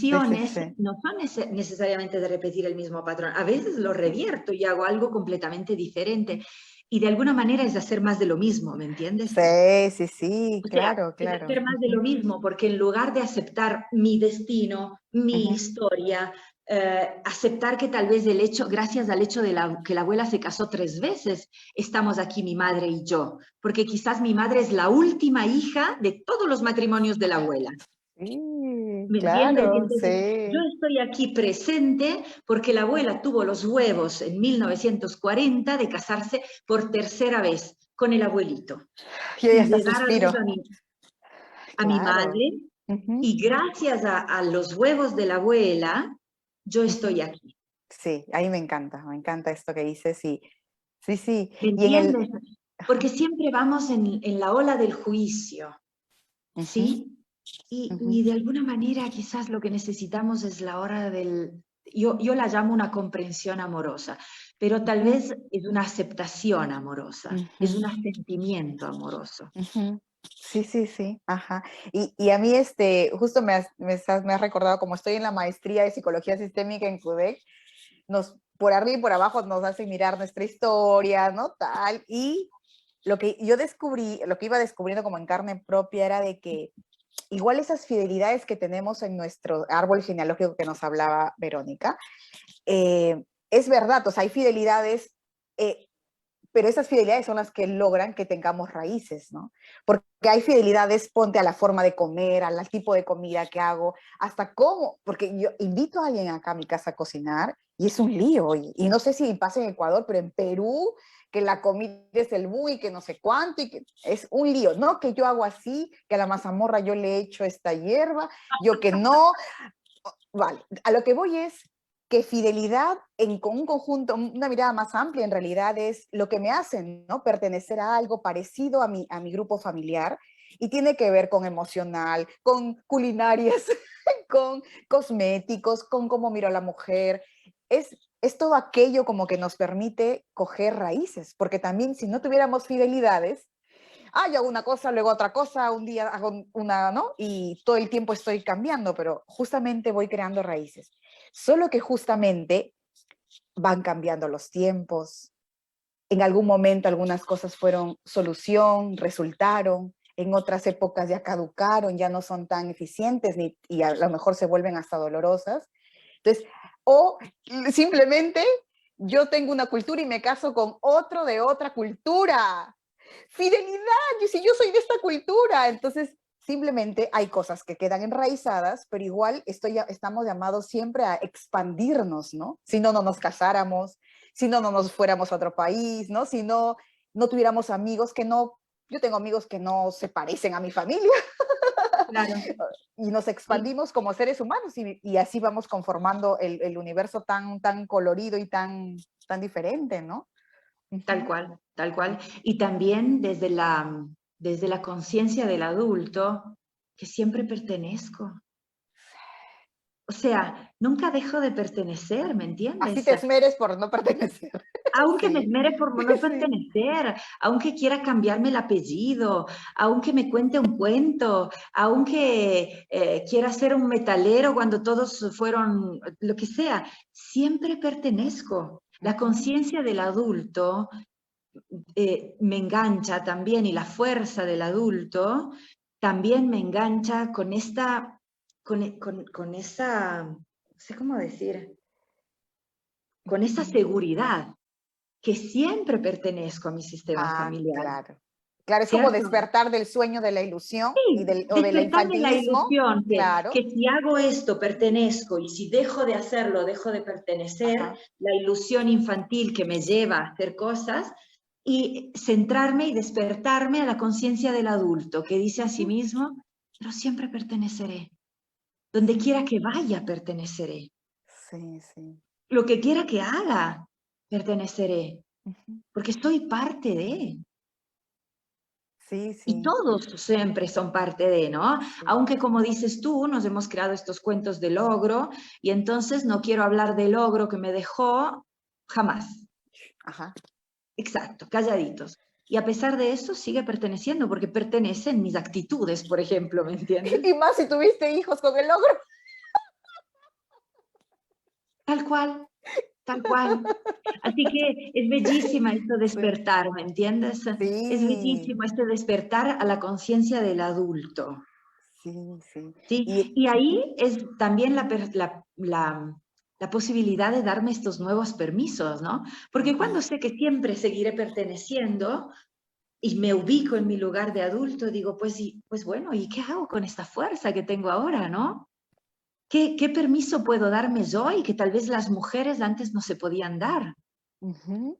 Sí, sí, repeticiones sí. no son necesariamente de repetir el mismo patrón. A veces lo revierto y hago algo completamente diferente. Y de alguna manera es hacer más de lo mismo, ¿me entiendes? Sí, sí, sí, O sea, claro, es claro. hacer más de lo Ujú, mismo, porque en lugar de aceptar mi destino, mi ujú. historia, aceptar que tal vez gracias al hecho de que la abuela se casó 3 veces, estamos aquí mi madre y yo, porque quizás mi madre es la última hija de todos los matrimonios de la abuela. Sí, ¿Me entiendes? claro, Entonces, yo sí. estoy aquí presente porque la abuela tuvo los huevos en 1940 de casarse por 3.ª vez con el abuelito Yo ya y hasta de dar a luz suspiro. a mi Claro. madre, Ujú, y gracias a los huevos de la abuela, yo ujú. estoy aquí. Sí, ahí me encanta esto que dices y sí, sí. ¿Me Y en el, entiendes? Porque siempre vamos en la ola del juicio, ujú, ¿sí? ujú, Y de alguna manera quizás lo que necesitamos es la hora yo la llamo una comprensión amorosa, pero tal ujú, vez es una aceptación amorosa, es ujú, un asentimiento amoroso. ujú. Sí, sí, sí, ajá. Y a mí, justo me has recordado, como estoy en la maestría de psicología sistémica en CUDEC, por arriba y por abajo nos hacen mirar nuestra historia, ¿no? Tal, y lo que yo descubrí, lo que iba descubriendo como en carne propia era de que igual esas fidelidades que tenemos en nuestro árbol genealógico que nos hablaba Verónica, es verdad, o sea, hay fidelidades, eh, pero esas fidelidades son las que logran que tengamos raíces, ¿no? Porque hay fidelidades, ponte a la forma de comer, al tipo de comida que hago, hasta cómo, porque yo invito a alguien acá a mi casa a cocinar y es un lío, y no sé si pasa en Ecuador, pero en Perú, que la comida es el muy, que no sé cuánto, y que es un lío, no que yo hago así, que a la mazamorra yo le echo esta hierba, yo que no, vale, a lo que voy es que fidelidad con un conjunto, una mirada más amplia en realidad es lo que me hacen, ¿no? Pertenecer a algo parecido a mi grupo familiar y tiene que ver con emocional, con culinarias, con cosméticos, con cómo miro a la mujer. Es todo aquello como que nos permite coger raíces, porque también si no tuviéramos fidelidades, yo hago una cosa, luego otra cosa, un día hago una, ¿no? Y todo el tiempo estoy cambiando, pero justamente voy creando raíces. Solo que justamente van cambiando los tiempos. En algún momento algunas cosas fueron solución, resultaron, en otras épocas ya caducaron, ya no son tan eficientes y a lo mejor se vuelven hasta dolorosas. Entonces, o simplemente yo tengo una cultura y me caso con otro de otra cultura. Fidelidad, si yo soy de esta cultura, entonces simplemente hay cosas que quedan enraizadas, pero igual estamos llamados siempre a expandirnos, ¿no? Si no, no nos casáramos, si no, no nos fuéramos a otro país, ¿no? Si no, no tuviéramos amigos que no, yo tengo amigos que no se parecen a mi familia Claro. y nos Sí, expandimos como seres humanos y así vamos conformando el universo tan colorido y tan diferente, ¿no? Uh tal -huh. cual, tal cual. Y también desde la conciencia del adulto, que siempre pertenezco. O sea, nunca dejo de pertenecer, ¿me Así entiendes? te esmeres por no pertenecer. Aunque me Sí, esmere por no sí. pertenecer, aunque quiera cambiarme el apellido, aunque me cuente un cuento, aunque quiera ser un metalero cuando todos fueron, lo que sea, siempre pertenezco. Uh La -huh. conciencia del adulto me engancha también y la fuerza del adulto también me engancha con esa, no sé cómo decir, con esa seguridad que siempre pertenezco a mi sistema familiar, Claro. Claro, es como ¿cierto? despertar del sueño de la ilusión Sí, o del despertar de la infantilismo. ilusión Claro. que si hago esto pertenezco y si dejo de hacerlo dejo de pertenecer, Ajá. la ilusión infantil que me lleva a hacer cosas y centrarme y despertarme a la conciencia del adulto que dice Uh a sí -huh. mismo, pero siempre perteneceré, donde quiera que vaya perteneceré, Sí, sí. lo que quiera que haga perteneceré, Uh -huh. porque soy parte de. Sí, Y sí, todos siempre son parte de, ¿no? sí. Aunque como dices tú, nos hemos creado estos cuentos de logro y entonces no quiero hablar del logro que me dejó jamás. Ajá. Exacto, calladitos. y a pesar de eso sigue perteneciendo, porque pertenecen mis actitudes, por ejemplo, ¿me entiendes? Y más si tuviste hijos con el ogro. Tal cual, tal cual. Así que es bellísima esto Sí, despertar, ¿me entiendes? Es sí, bellísimo este despertar a la conciencia del adulto, sí, sí. ¿sí? Y, Y ahí es también la posibilidad de darme estos nuevos permisos, ¿no? Porque ujú, cuando sé que siempre seguiré perteneciendo y me ubico en mi lugar de adulto, digo, pues, pues bueno, ¿y qué hago con esta fuerza que tengo ahora, ¿no? ¿Qué permiso puedo darme yo y que tal vez las mujeres antes no se podían dar? ujú.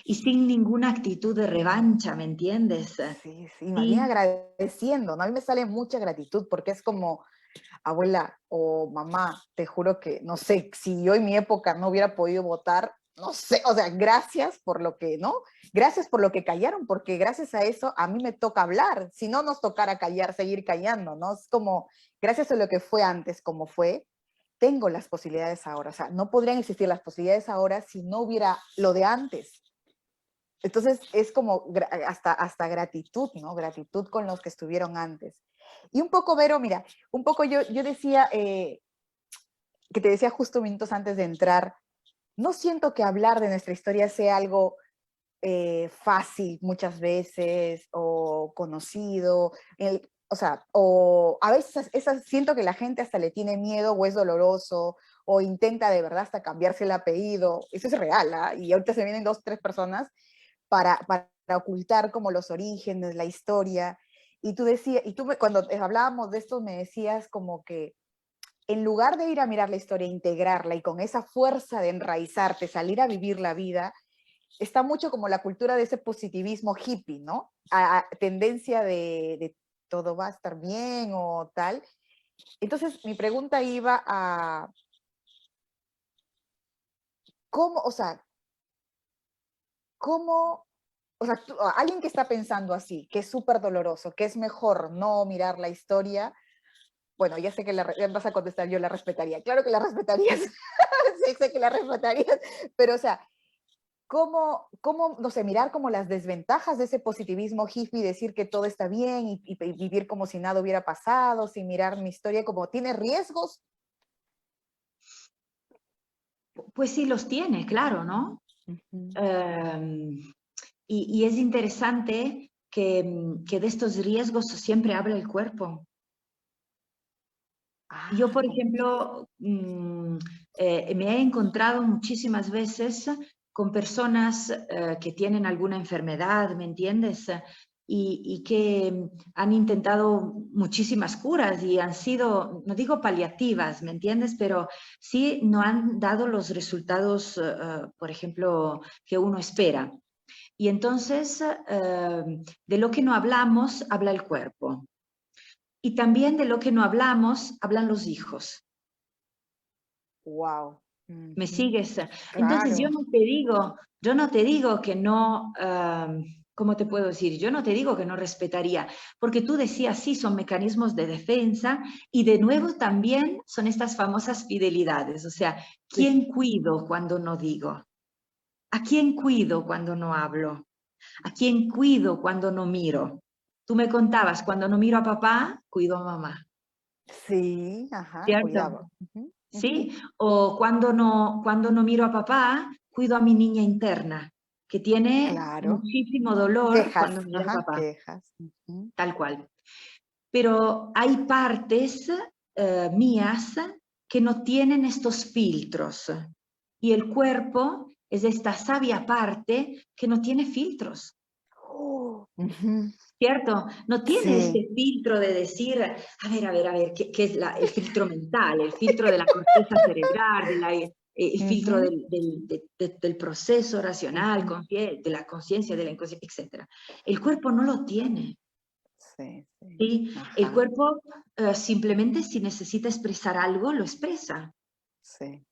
Y sin ninguna actitud de revancha, ¿me entiendes? Sí, sí, más bien Sí, agradeciendo, ¿no? A mí me sale mucha gratitud porque es como, abuela o mamá, te juro que, no sé, si yo en mi época no hubiera podido votar, no sé, o sea, gracias por lo que, ¿no? Gracias por lo que callaron, porque gracias a eso a mí me toca hablar, si no nos tocara callar, seguir callando, ¿no? Es como, gracias a lo que fue antes, como fue, tengo las posibilidades ahora, o sea, no podrían existir las posibilidades ahora si no hubiera lo de antes. Entonces es como hasta gratitud, ¿no? Gratitud con los que estuvieron antes. Y un poco, Vero, mira, un poco yo decía, que te decía justo minutos antes de entrar, no siento que hablar de nuestra historia sea algo fácil muchas veces o conocido, o sea, o a veces siento que la gente hasta le tiene miedo o es doloroso o intenta de verdad hasta cambiarse el apellido, eso es real, ¿ah? Y ahorita se vienen dos, tres personas para ocultar como los orígenes, la historia. Y tú decías, y tú cuando hablábamos de esto me decías como que en lugar de ir a mirar la historia, integrarla y con esa fuerza de enraizarte, salir a vivir la vida, está mucho como la cultura de ese positivismo hippie, ¿no? A tendencia de todo va a estar bien o tal. Entonces, mi pregunta iba a, ¿cómo, o sea, cómo, o sea, alguien que está pensando así, que es súper doloroso, que es mejor no mirar la historia, bueno, ya sé que vas a contestar, yo la respetaría. Claro que la respetarías, sí, sé que la respetarías, pero o sea, no sé, mirar como las desventajas de ese positivismo hippie, decir que todo está bien y vivir como si nada hubiera pasado, sin mirar mi historia como tiene riesgos? pues sí los tiene, claro, ¿no? Ujú. Eh, y es interesante que de estos riesgos siempre habla el cuerpo. Yo, Ah, por como, ejemplo, me he encontrado muchísimas veces con personas que tienen alguna enfermedad, ¿me entiendes? Y que han intentado muchísimas curas y han sido, no digo paliativas, ¿me entiendes? Pero sí no han dado los resultados, por ejemplo, que uno espera. Y entonces, de lo que no hablamos, habla el cuerpo. Y también de lo que no hablamos, hablan los hijos. wow. ¿Me Ujú. sigues? Entonces Claro. yo no te digo que no, ¿cómo te puedo decir? Yo no te digo que no respetaría, porque tú decías, sí, son mecanismos de defensa y de nuevo también son estas famosas fidelidades, o sea, Sí. ¿quién cuido cuando no digo? ¿A quién cuido cuando no hablo? ¿A quién cuido cuando no miro? Tú me contabas, cuando no miro a papá, cuido a mamá, Sí, ajá, ¿cierto? cuidado. Ujú, ujú. ¿Sí? O cuando no miro a papá, cuido a mi niña interna, que tiene Claro. muchísimo dolor Quejas, cuando mira a ajá, papá, quejas. Ujú. tal cual. Pero hay partes mías que no tienen estos filtros y el cuerpo es esta sabia parte que no tiene filtros. Ujú. ¿Cierto? No tiene Sí. este filtro de decir, a ver, ¿qué es el filtro mental, el filtro de la corteza cerebral, el filtro Ujú, del proceso racional, ujú. de la conciencia, de la inconsciencia, etc. El cuerpo no lo tiene. Sí, sí. ¿Sí? El Ajá, cuerpo simplemente si necesita expresar algo, lo expresa. sí.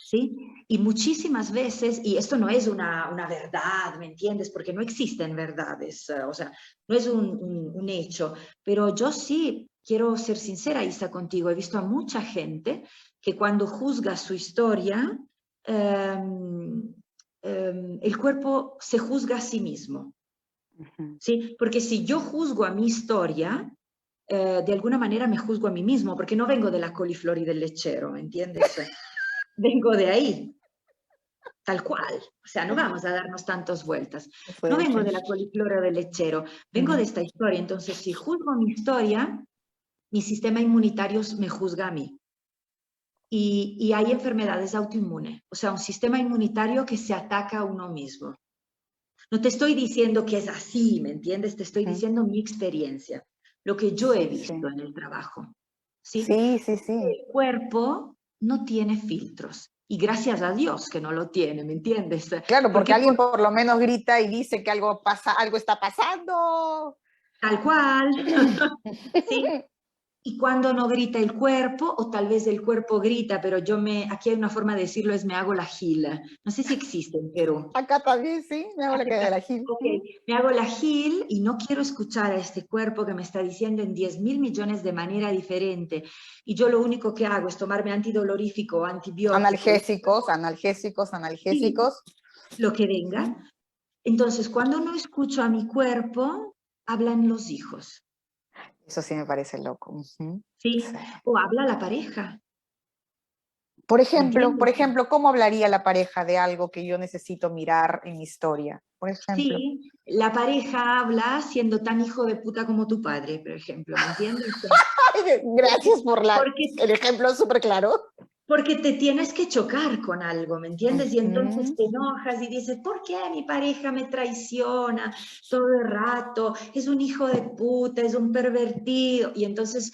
¿Sí? Y muchísimas veces, y esto no es una verdad, ¿me entiendes? Porque no existen verdades, o sea, no es un hecho, pero yo sí quiero ser sincera, Isa, contigo. He visto a mucha gente que cuando juzga su historia, eh, el cuerpo se juzga a sí mismo, Ujú. ¿sí? Porque si yo juzgo a mi historia, de alguna manera me juzgo a mí mismo, porque no vengo de la coliflor y del lechero, ¿me entiendes? Vengo de ahí, tal cual. O sea, no vamos a darnos tantas vueltas. No Sí, vengo de la sí. coliflor o del lechero, vengo de Ujú. esta historia. Entonces, si juzgo mi historia, mi sistema inmunitario me juzga a mí. Y hay enfermedades autoinmunes, o sea, un sistema inmunitario que se ataca a uno mismo. No te estoy diciendo que es así, ¿me entiendes? Te estoy Ujú. diciendo mi experiencia, lo que yo he Sí, visto sí. en el trabajo, ¿sí? Sí, sí, sí. El cuerpo no tiene filtros y gracias a Dios que no lo tiene, ¿me entiendes? Claro, porque Porque alguien por lo menos grita y dice que algo pasa, algo está pasando. tal cual, ¿sí? Y cuando no grita el cuerpo, o tal vez el cuerpo grita, pero aquí hay una forma de decirlo, es me hago la gila. No sé si existe en Perú. Acá también, sí, me hago la que de la Gil. Ok, me hago la gil y no quiero escuchar a este cuerpo que me está diciendo en 10.000 millones de manera diferente. Y yo lo único que hago es tomarme antidolorífico o antibiótico Analgésicos, analgésicos, y analgésicos. lo que Ujú. venga. Entonces, cuando no escucho a mi cuerpo, hablan los hijos, Eso sí me parece loco. Ujú. ¿sí? Sí. O habla la pareja, ¿me Por entiendes? ejemplo, ¿cómo hablaría la pareja de algo que yo necesito mirar en mi historia? Por ejemplo. Sí, la pareja habla siendo tan hijo de puta como tu padre, por ejemplo, ¿me entiendes? Ay, Porque, gracias por porque el ejemplo súper claro. Porque te tienes que chocar con algo, ¿me entiendes? Y entonces Ujú. te enojas y dices, ¿por qué mi pareja me traiciona todo el rato? Es un hijo de puta, es un pervertido. Y entonces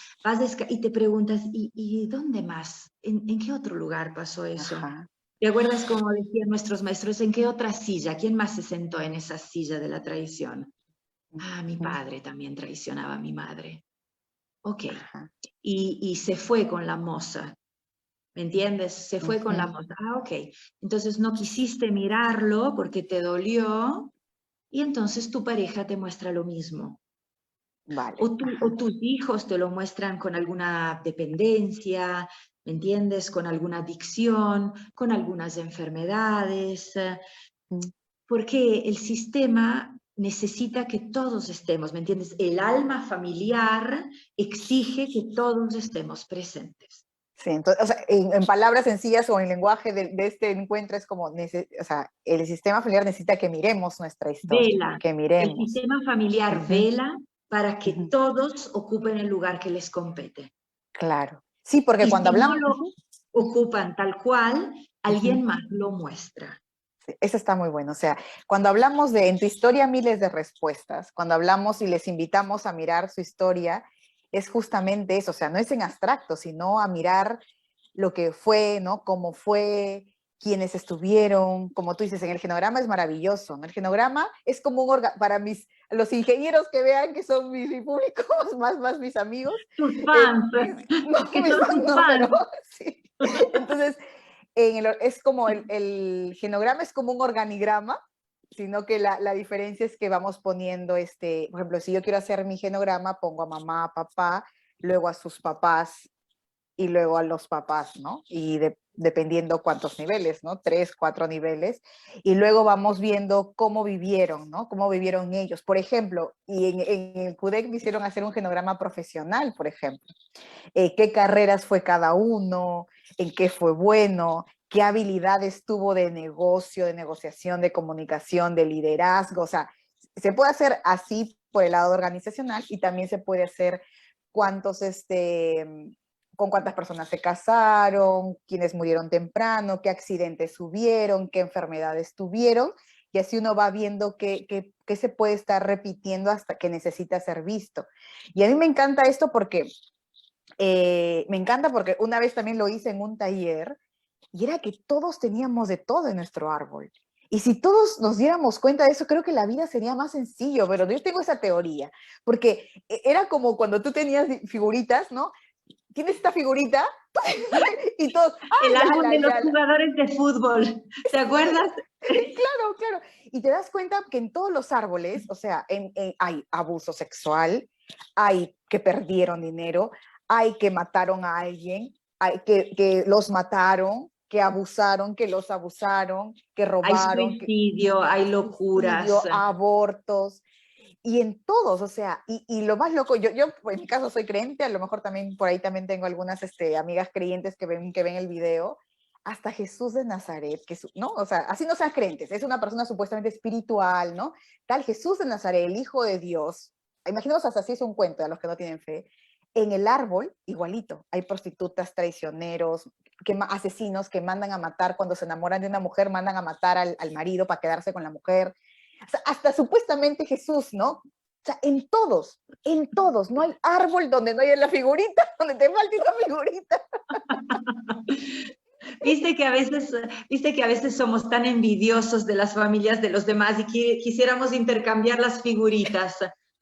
y te preguntas, ¿y dónde más? ¿En qué otro lugar pasó eso? Ajá. ¿Te acuerdas como decían nuestros maestros, en qué otra silla? ¿Quién más se sentó en esa silla de la traición? Ah, mi Ujú. padre también traicionaba a mi madre. Ok. Ajá. Y se fue con la moza. ¿Me entiendes? Se fue con la Ujú. moza. Ah, ok. Entonces no quisiste mirarlo porque te dolió y entonces tu pareja te muestra lo mismo. Vale. O Ajá. tus hijos te lo muestran con alguna dependencia, ¿me entiendes? Con alguna adicción, con algunas enfermedades, Mm. porque el sistema necesita que todos estemos, ¿me entiendes? El alma familiar exige que todos estemos presentes. Sí, entonces, o sea, en palabras sencillas o en lenguaje de este encuentro es como, o sea, el sistema familiar necesita que miremos nuestra historia, Vela, que el miremos. sistema familiar Ujú, vela para que ujú. todos ocupen el lugar que les compete. Claro. Sí, porque Y cuando si no hablamos, lo ocupan tal cual, ujú, alguien más lo muestra. sí, eso está muy bueno. O sea, cuando hablamos de en tu historia miles de respuestas, cuando hablamos y les invitamos a mirar su historia, es justamente eso. O sea, no es en abstracto, sino a mirar lo que fue, ¿no? Cómo fue, quiénes estuvieron, como tú dices, en el genograma es maravilloso, ¿no? El genograma es como un órgano, para los ingenieros que vean que son mi público, más mis amigos, Tus fans, no, que son tus no, pero fans. sí. Entonces, es como el genograma es como un organigrama, sino que la diferencia es que vamos poniendo, por ejemplo, si yo quiero hacer mi genograma, pongo a mamá, a papá, luego a sus papás, y luego a los papás, ¿no? Y dependiendo cuántos niveles, ¿no? 3, 4 niveles. Y luego vamos viendo cómo vivieron, ¿no? Cómo vivieron ellos. Por ejemplo, y en el CUDEC me hicieron hacer un genograma profesional, por ejemplo. ¿Qué carreras fue cada uno? ¿En qué fue bueno? ¿Qué habilidades tuvo de negocio, de negociación, de comunicación, de liderazgo? O sea, se puede hacer así por el lado organizacional y también se puede hacer cuántos, con cuántas personas se casaron, quiénes murieron temprano, qué accidentes hubieron, qué enfermedades tuvieron, y así uno va viendo qué se puede estar repitiendo hasta que necesita ser visto. Y a mí me encanta porque una vez también lo hice en un taller y era que todos teníamos de todo en nuestro árbol. Y si todos nos diéramos cuenta de eso, creo que la vida sería más sencillo, pero yo tengo esa teoría, porque era como cuando tú tenías figuritas, ¿no? ¿Tienes esta figurita? Y todos, El ¡ay, álbum ala, de los ya! jugadores de fútbol, ¿te acuerdas? Claro, claro. Y te das cuenta que en todos los árboles, o sea, hay abuso sexual, hay que perdieron dinero, hay que mataron a alguien, hay que los mataron, que abusaron, que los abusaron, que Hay robaron, que suicidio, hay locuras. suicidio, abortos, y en todos, o sea, y lo más loco, yo en mi caso soy creyente, a lo mejor también por ahí también tengo algunas amigas creyentes que ven el video, hasta Jesús de Nazaret, ¿no? O sea, así no sean creyentes, es una persona supuestamente espiritual, ¿no? Tal Jesús de Nazaret, el Hijo de Dios, imaginemos hasta así es un cuento a los que no tienen fe, en el árbol, igualito, hay prostitutas, traicioneros, asesinos que mandan a matar cuando se enamoran de una mujer, mandan a matar al marido para quedarse con la mujer. O sea, hasta supuestamente Jesús, ¿no? O sea, en todos, no hay árbol donde no haya la figurita, donde te falte esa figurita. Viste que a veces somos tan envidiosos de las familias de los demás y quisiéramos intercambiar las figuritas.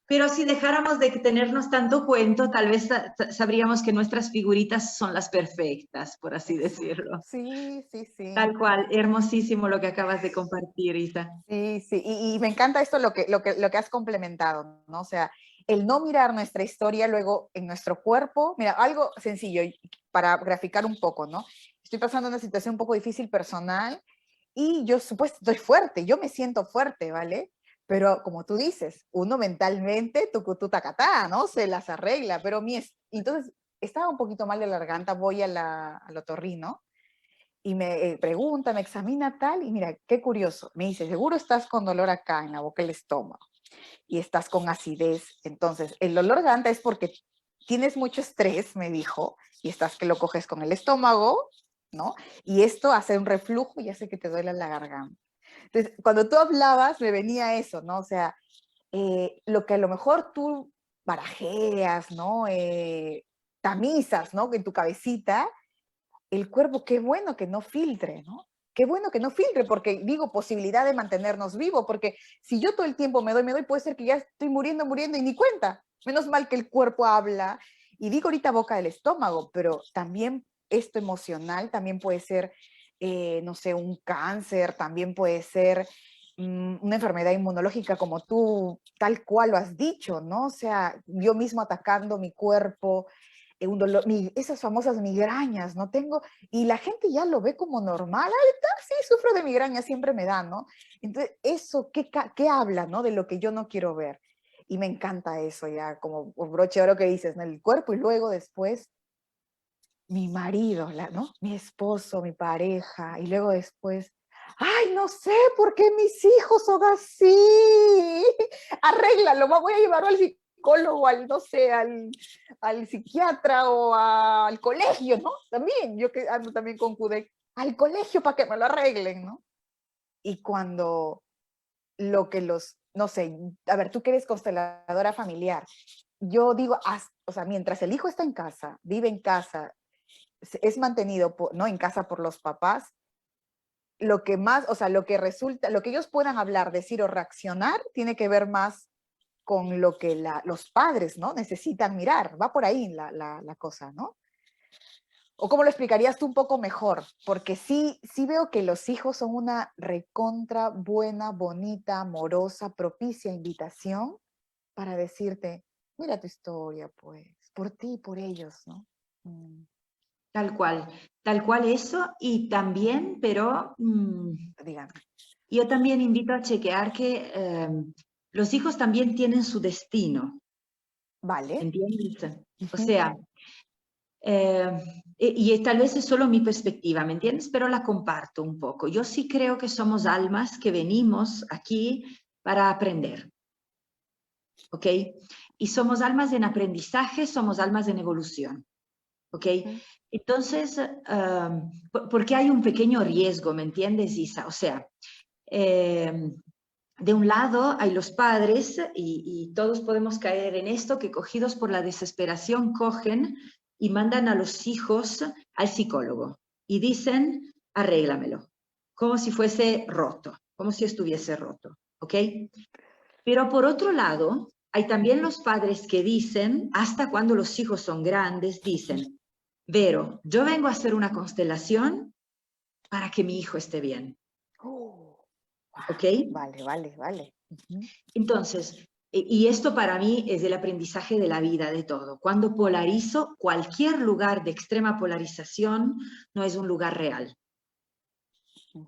Pero si dejáramos de tenernos tanto cuento, tal vez sabríamos que nuestras figuritas son las perfectas, por así decirlo. Sí, sí, sí. Tal cual, hermosísimo lo que acabas de compartir, Isa. Sí, sí, y me encanta esto lo que has complementado, ¿no? O sea, el no mirar nuestra historia luego en nuestro cuerpo, mira, algo sencillo para graficar un poco, ¿no? Estoy pasando una situación un poco difícil personal y yo supuesto estoy fuerte, yo me siento fuerte, ¿vale? Pero como tú dices, uno mentalmente, tu tacatá, ¿no? Se las arregla, pero entonces estaba un poquito mal de la garganta, voy al otorrino y me pregunta, me examina tal, y mira, qué curioso, me dice, seguro estás con dolor acá en la boca del estómago y estás con acidez. Entonces, el dolor de garganta es porque tienes mucho estrés, me dijo, y estás que lo coges con el estómago, ¿no? Y esto hace un reflujo y hace que te duela la garganta. Entonces, cuando tú hablabas, me venía eso, ¿no? O sea, lo que a lo mejor tú barajeas, ¿no? Tamizas, ¿no? En tu cabecita, el cuerpo, qué bueno que no filtre, ¿no? Qué bueno que no filtre, porque digo, posibilidad de mantenernos vivos, porque si yo todo el tiempo me doy, puede ser que ya estoy muriendo y ni cuenta. Menos mal que el cuerpo habla, y digo ahorita boca del estómago, pero también esto emocional también puede ser, no sé, un cáncer, también puede ser una enfermedad inmunológica como tú, tal cual lo has dicho, ¿no? O sea, yo mismo atacando mi cuerpo, un dolor, esas famosas migrañas, ¿no? Y la gente ya lo ve como normal, sí, sufro de migraña, siempre me da, ¿no? Entonces, eso, ¿qué habla, ¿no? De lo que yo no quiero ver. Y me encanta eso ya, como broche de oro que dices, ¿no? El cuerpo y luego después mi marido, ¿no? Mi esposo, mi pareja, y luego después, ay, no sé por qué mis hijos son así. Arréglalo, voy a llevarlo al psicólogo, no sé, al psiquiatra o al colegio, ¿no? También, yo que ando también con CUDEC, al colegio para que me lo arreglen, ¿no? Y cuando no sé, a ver, tú que eres consteladora familiar, yo digo, o sea, mientras el hijo está en casa, vive en casa, es mantenido, ¿no? En casa por los papás, lo que más, o sea, lo que resulta, lo que ellos puedan hablar, decir o reaccionar, tiene que ver más con lo que los padres, ¿no? Necesitan mirar. Va por ahí la cosa, ¿no? ¿O cómo lo explicarías tú un poco mejor? Porque sí veo que los hijos son una recontra buena, bonita, amorosa, propicia invitación para decirte, mira tu historia, pues, por ti, por ellos, ¿no? Tal cual eso, y también, pero Dígame. yo también invito a chequear que los hijos también tienen su destino, Vale. ¿entiendes? O sea, y tal vez es solo mi perspectiva, ¿me entiendes? Pero la comparto un poco. Yo sí creo que somos almas que venimos aquí para aprender, ¿ok? Y somos almas en aprendizaje, somos almas en evolución, ¿ok? Entonces, porque hay un pequeño riesgo, ¿me entiendes, Isa? O sea, de un lado hay los padres y todos podemos caer en esto, que cogidos por la desesperación cogen y mandan a los hijos al psicólogo y dicen, arréglamelo, como si fuese roto, como si estuviese roto, ¿ok? Pero por otro lado, hay también los padres que dicen, hasta cuando los hijos son grandes, dicen, Vero, yo vengo a hacer una constelación para que mi hijo esté bien. ¿Ok? Vale. Entonces, y esto para mí es el aprendizaje de la vida, de todo. Cuando polarizo, cualquier lugar de extrema polarización no es un lugar real.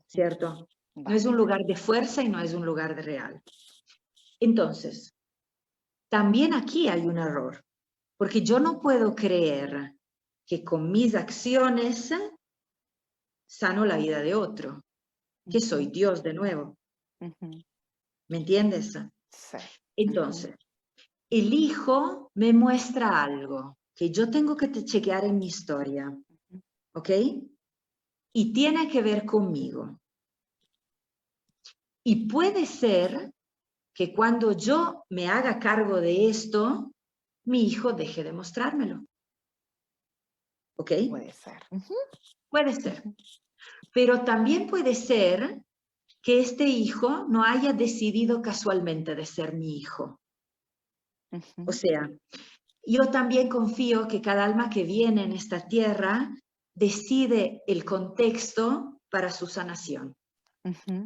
¿cierto? No es Vale. un lugar de fuerza y no es un lugar de real. Entonces, también aquí hay un error, porque yo no puedo creer que con mis acciones sano la vida de otro, que soy Dios de nuevo. Ujú. ¿Me entiendes? Sí. Entonces, el hijo me muestra algo que yo tengo que chequear en mi historia, ¿ok? Y tiene que ver conmigo. Y puede ser que cuando yo me haga cargo de esto, mi hijo deje de mostrármelo. ¿Ok? Puede ser. Puede ser. Pero también puede ser que este hijo no haya decidido casualmente de ser mi hijo. O sea, yo también confío que cada alma que viene en esta tierra decide el contexto para su sanación,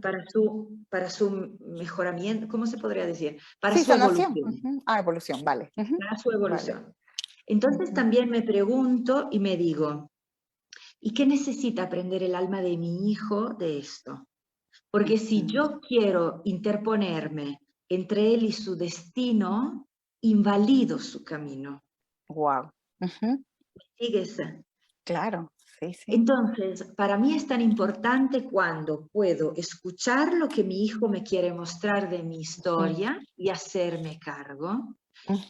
para su mejoramiento, ¿cómo se podría decir? Para Sí, su sanación. evolución, Evolución, vale. para su Vale. evolución. Entonces también me pregunto y me digo, ¿y qué necesita aprender el alma de mi hijo de esto? Porque si yo quiero interponerme entre él y su destino, invalido su camino. Wow. ¿Sigues? Claro, sí, sí. Entonces, para mí es tan importante cuando puedo escuchar lo que mi hijo me quiere mostrar de mi historia y hacerme cargo.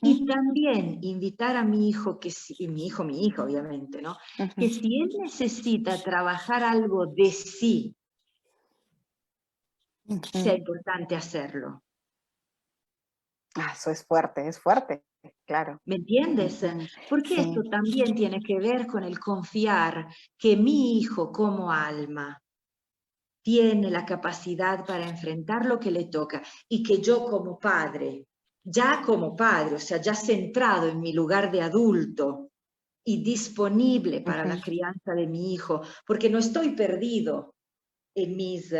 Y también invitar a mi hijo, y mi hija, obviamente, ¿no? Que si él necesita trabajar algo de sí, sea importante hacerlo. Eso es fuerte, claro. ¿Me entiendes? Porque Sí. esto también tiene que ver con el confiar que mi hijo como alma tiene la capacidad para enfrentar lo que le toca y que yo como padre, o sea, ya centrado en mi lugar de adulto y disponible para la crianza de mi hijo, porque no estoy perdido en mis,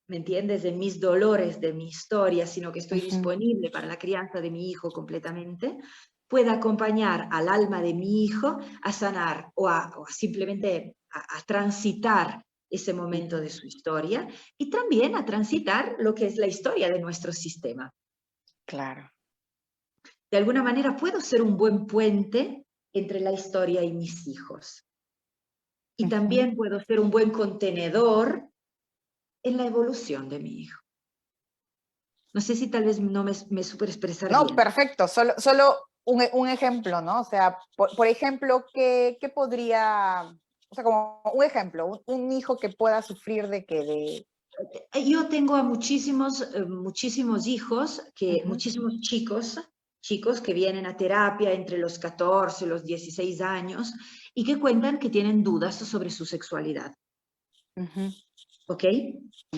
¿me entiendes?, en mis dolores de mi historia, sino que estoy disponible para la crianza de mi hijo completamente, pueda acompañar al alma de mi hijo a sanar o a simplemente a transitar ese momento de su historia y también a transitar lo que es la historia de nuestro sistema. Claro. De alguna manera puedo ser un buen puente entre la historia y mis hijos. Y también puedo ser un buen contenedor en la evolución de mi hijo. No sé si tal vez no me super expresar No, bien. perfecto. Solo un ejemplo, ¿no? O sea, por ejemplo, ¿qué podría, o sea, como un ejemplo, un hijo que pueda sufrir de que de... Yo tengo a muchísimos hijos, muchísimos chicos que vienen a terapia entre los 14 y los 16 años y que cuentan que tienen dudas sobre su sexualidad. ¿Ok?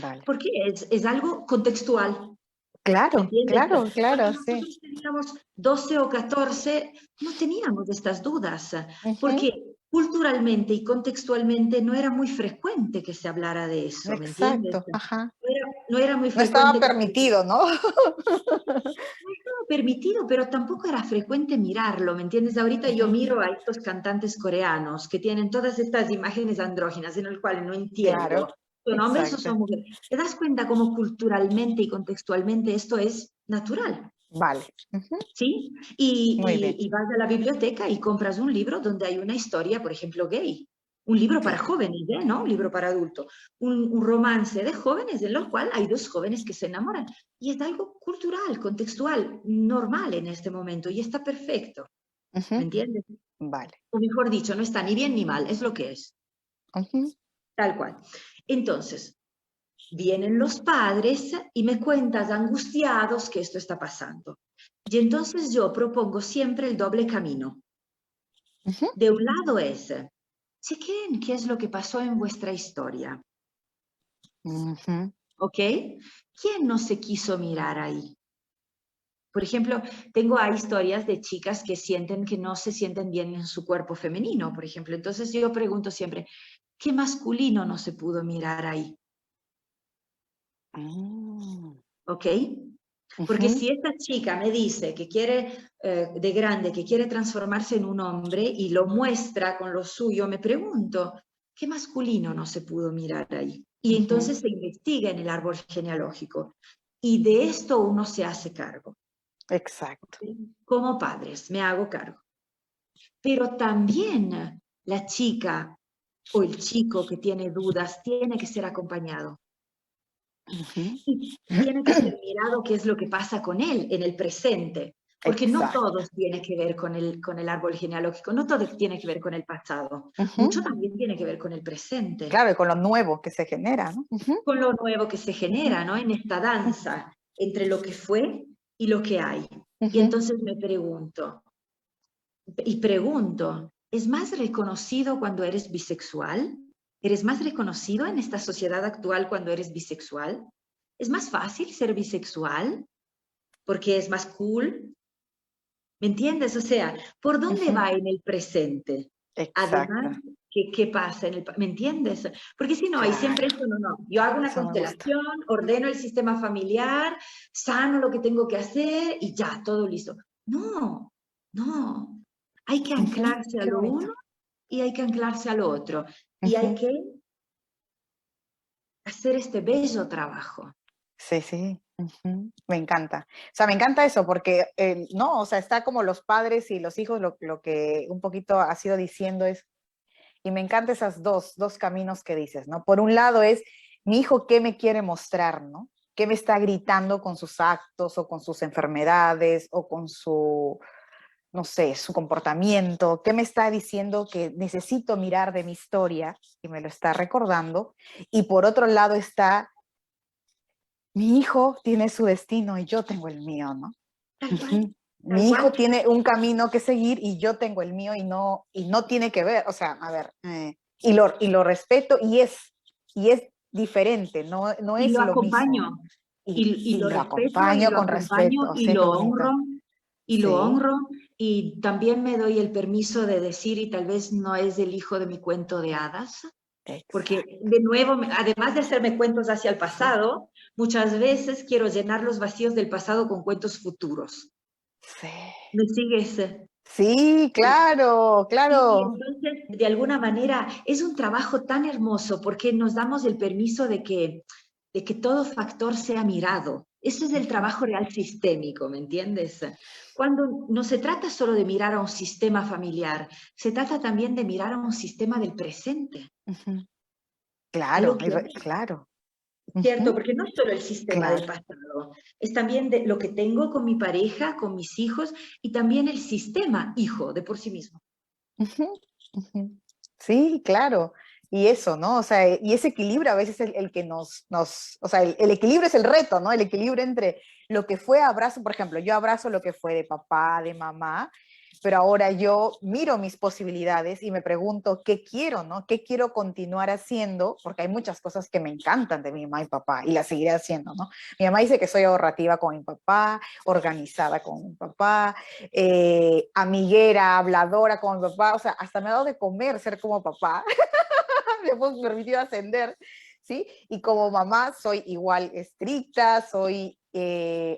Vale. Porque es algo contextual. ¿Me Claro, entiendes? claro, Cuando claro, sí. nosotros teníamos 12 o 14, no teníamos estas dudas, porque culturalmente y contextualmente no era muy frecuente que se hablara de eso, ¿me entiendes? Exacto, ajá. No era muy No estaba frecuente que permitido, ¿no? no estaba permitido, pero tampoco era frecuente mirarlo, ¿me entiendes? Ahorita yo miro a estos cantantes coreanos que tienen todas estas imágenes andróginas en el cual no Claro, entiendo, ¿son hombres o exacto. son mujeres? ¿Te das cuenta cómo culturalmente y contextualmente esto es natural? Vale. ¿Sí? Muy bien, Y vas a la biblioteca y compras un libro donde hay una historia, por ejemplo, gay. Un libro para claro. jóvenes, ¿no? Un libro para adultos. Un romance de jóvenes en el cual hay dos jóvenes que se enamoran. Y es algo cultural, contextual, normal en este momento. Y está perfecto. ¿Me entiendes? Vale. O mejor dicho, no está ni bien ni mal, es lo que es. Tal cual. Entonces, vienen los padres y me cuentas angustiados que esto está pasando. Y entonces yo propongo siempre el doble camino. De un lado es, chequen qué es lo que pasó en vuestra historia. ¿Ok? ¿Quién no se quiso mirar ahí? Por ejemplo, tengo historias de chicas que sienten que no se sienten bien en su cuerpo femenino, por ejemplo. Entonces yo pregunto siempre, ¿qué masculino no se pudo mirar ahí? ¿Ok? Porque si esta chica me dice que quiere, de grande, que quiere transformarse en un hombre y lo muestra con lo suyo, me pregunto, ¿qué masculino no se pudo mirar ahí? Y entonces se investiga en el árbol genealógico. Y de esto uno se hace cargo. Exacto. Como padres, me hago cargo. Pero también la chica o el chico que tiene dudas tiene que ser acompañado. Y tiene que ser mirado qué es lo que pasa con él en el presente. Porque no Exacto. todo tiene que ver con el árbol genealógico, no todo tiene que ver con el pasado. Ujú. Mucho también tiene que ver con el presente. Claro, y con lo nuevo que se genera, ¿no? Con lo nuevo que se genera, ¿no? En esta danza entre lo que fue y lo que hay. Y entonces me pregunto, ¿es más reconocido cuando eres bisexual? ¿Eres más reconocido en esta sociedad actual cuando eres bisexual? ¿Es más fácil ser bisexual? Porque es más cool. ¿Me entiendes? O sea, ¿por dónde va en el presente? Exacto. Además, ¿qué pasa en el... ¿Me entiendes? Porque si no, hay siempre Claro, esto, no. Yo hago una eso me gusta. constelación, ordeno el sistema familiar, sano lo que tengo que hacer y ya, todo listo. No, no. Hay que anclarse a Qué lo bonito. uno y hay que anclarse a lo otro. Y hay que hacer este bello trabajo. Sí, sí. Me encanta. O sea, me encanta eso porque, no, o sea, está como los padres y los hijos, lo que un poquito has ido diciendo es, y me encanta esas dos caminos que dices, ¿no? Por un lado es, mi hijo, ¿qué me quiere mostrar, no? ¿Qué me está gritando con sus actos o con sus enfermedades o con su, no sé, su comportamiento? ¿Qué me está diciendo que necesito mirar de mi historia y me lo está recordando? Y por otro lado está, mi hijo tiene su destino y yo tengo el mío, ¿no? Tal cual, tal Mi hijo cual. tiene un camino que seguir y yo tengo el mío y no tiene que ver, o sea, a ver, y lo respeto y es diferente, no Y es lo lo mismo, ¿no? acompaño, y Y lo lo respeto, y acompaño lo con acompaño, respeto, sí, qué bonito. y lo Sí, honro, y también me doy el permiso de decir, y tal vez no es el hijo de mi cuento de hadas, porque exacto, de nuevo, además de hacerme cuentos hacia el pasado, muchas veces quiero llenar los vacíos del pasado con cuentos futuros. sí, ¿Me sigues? sí, claro, Y claro. entonces, de alguna manera, es un trabajo tan hermoso porque nos damos el permiso de que todo factor sea mirado. Eso es el Ujú, trabajo real sistémico, ¿me entiendes? Cuando no se trata solo de mirar a un sistema familiar, se trata también de mirar a un sistema del presente, ujú. a lo Claro, que hay, claro, ¿cierto? ujú, Porque no es solo el sistema del claro. pasado, es también de lo que tengo con mi pareja, con mis hijos y también el sistema hijo de por sí mismo. Ujú, ujú. Sí, claro. Y eso, ¿no? O sea, y ese equilibrio a veces es el que o sea, el equilibrio es el reto, ¿no? El equilibrio entre lo que fue abrazo, por ejemplo, yo abrazo lo que fue de papá, de mamá, pero ahora yo miro mis posibilidades y me pregunto qué quiero, ¿no? ¿Qué quiero continuar haciendo? Porque hay muchas cosas que me encantan de mi mamá y papá y las seguiré haciendo, ¿no? Mi mamá dice que soy ahorrativa con mi papá, organizada con mi papá, amiguera, habladora como mi papá, o sea, hasta me ha dado de comer ser como papá, me hemos permitido ascender, ¿sí? Y como mamá soy igual estricta, soy,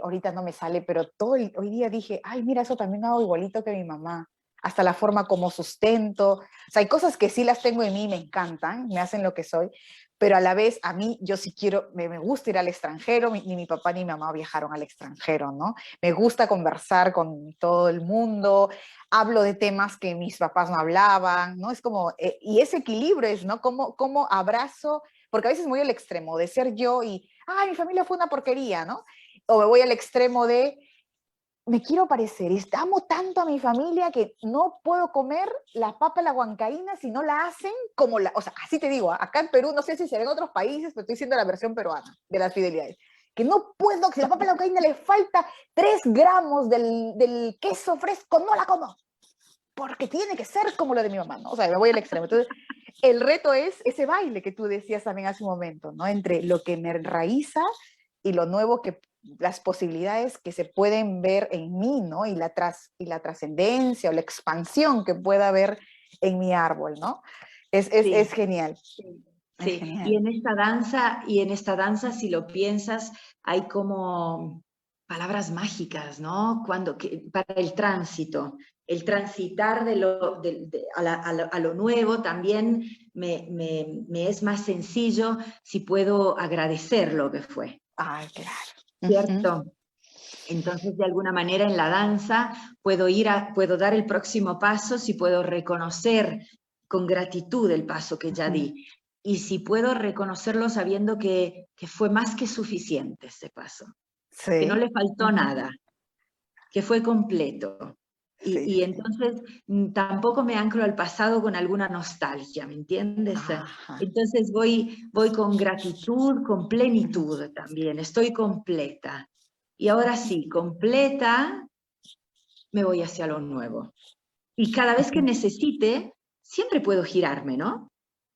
ahorita no me sale, pero hoy día dije, ay, mira, eso también hago igualito que mi mamá, hasta la forma como sustento, o sea, hay cosas que sí las tengo en mí, me encantan, me hacen lo que soy, pero a la vez a mí yo sí quiero, me gusta ir al extranjero, ni mi papá ni mi mamá viajaron al extranjero, ¿no? Me gusta conversar con todo el mundo, hablo de temas que mis papás no hablaban, ¿no? Es como, y ese equilibrio es, ¿no? Cómo abrazo, porque a veces me voy al extremo de ser yo y, ay, mi familia fue una porquería, ¿no? O me voy al extremo de, me quiero parecer, y amo tanto a mi familia que no puedo comer la papa a la huancaína si no la hacen como la, o sea, así te digo, acá en Perú, no sé si se ve en otros países, pero estoy diciendo la versión peruana de las fidelidades, que no puedo, que si la papa a la huancaína le falta 3 gramos del queso fresco, no la como, porque tiene que ser como lo de mi mamá, ¿no? O sea, me voy al extremo. Entonces, el reto es ese baile que tú decías también hace un momento, ¿no? Entre lo que me enraiza y lo nuevo que las posibilidades que se pueden ver en mí, ¿no? Y la trascendencia o la expansión que pueda haber en mi árbol, ¿no? Es Sí. genial, Sí, es sí. genial. Y en esta danza, si lo piensas, hay como palabras mágicas, ¿no? Para el transitar a lo nuevo también me es más sencillo si puedo agradecer lo que fue, Ay, claro. Ujú. ¿cierto? Entonces, de alguna manera en la danza puedo dar el próximo paso si puedo reconocer con gratitud el paso que ya Ujú. di. Y si puedo reconocerlo sabiendo que fue más que suficiente ese paso, que no Sí. le faltó Ujú. nada, que fue completo. Sí, Y sí. entonces tampoco me anclo al pasado con alguna nostalgia, ¿me entiendes? Ajá. Entonces voy con gratitud, con plenitud también, estoy completa. Y ahora sí, completa, me voy hacia lo nuevo. Y cada vez que Ujú. necesite, siempre puedo girarme, ¿no?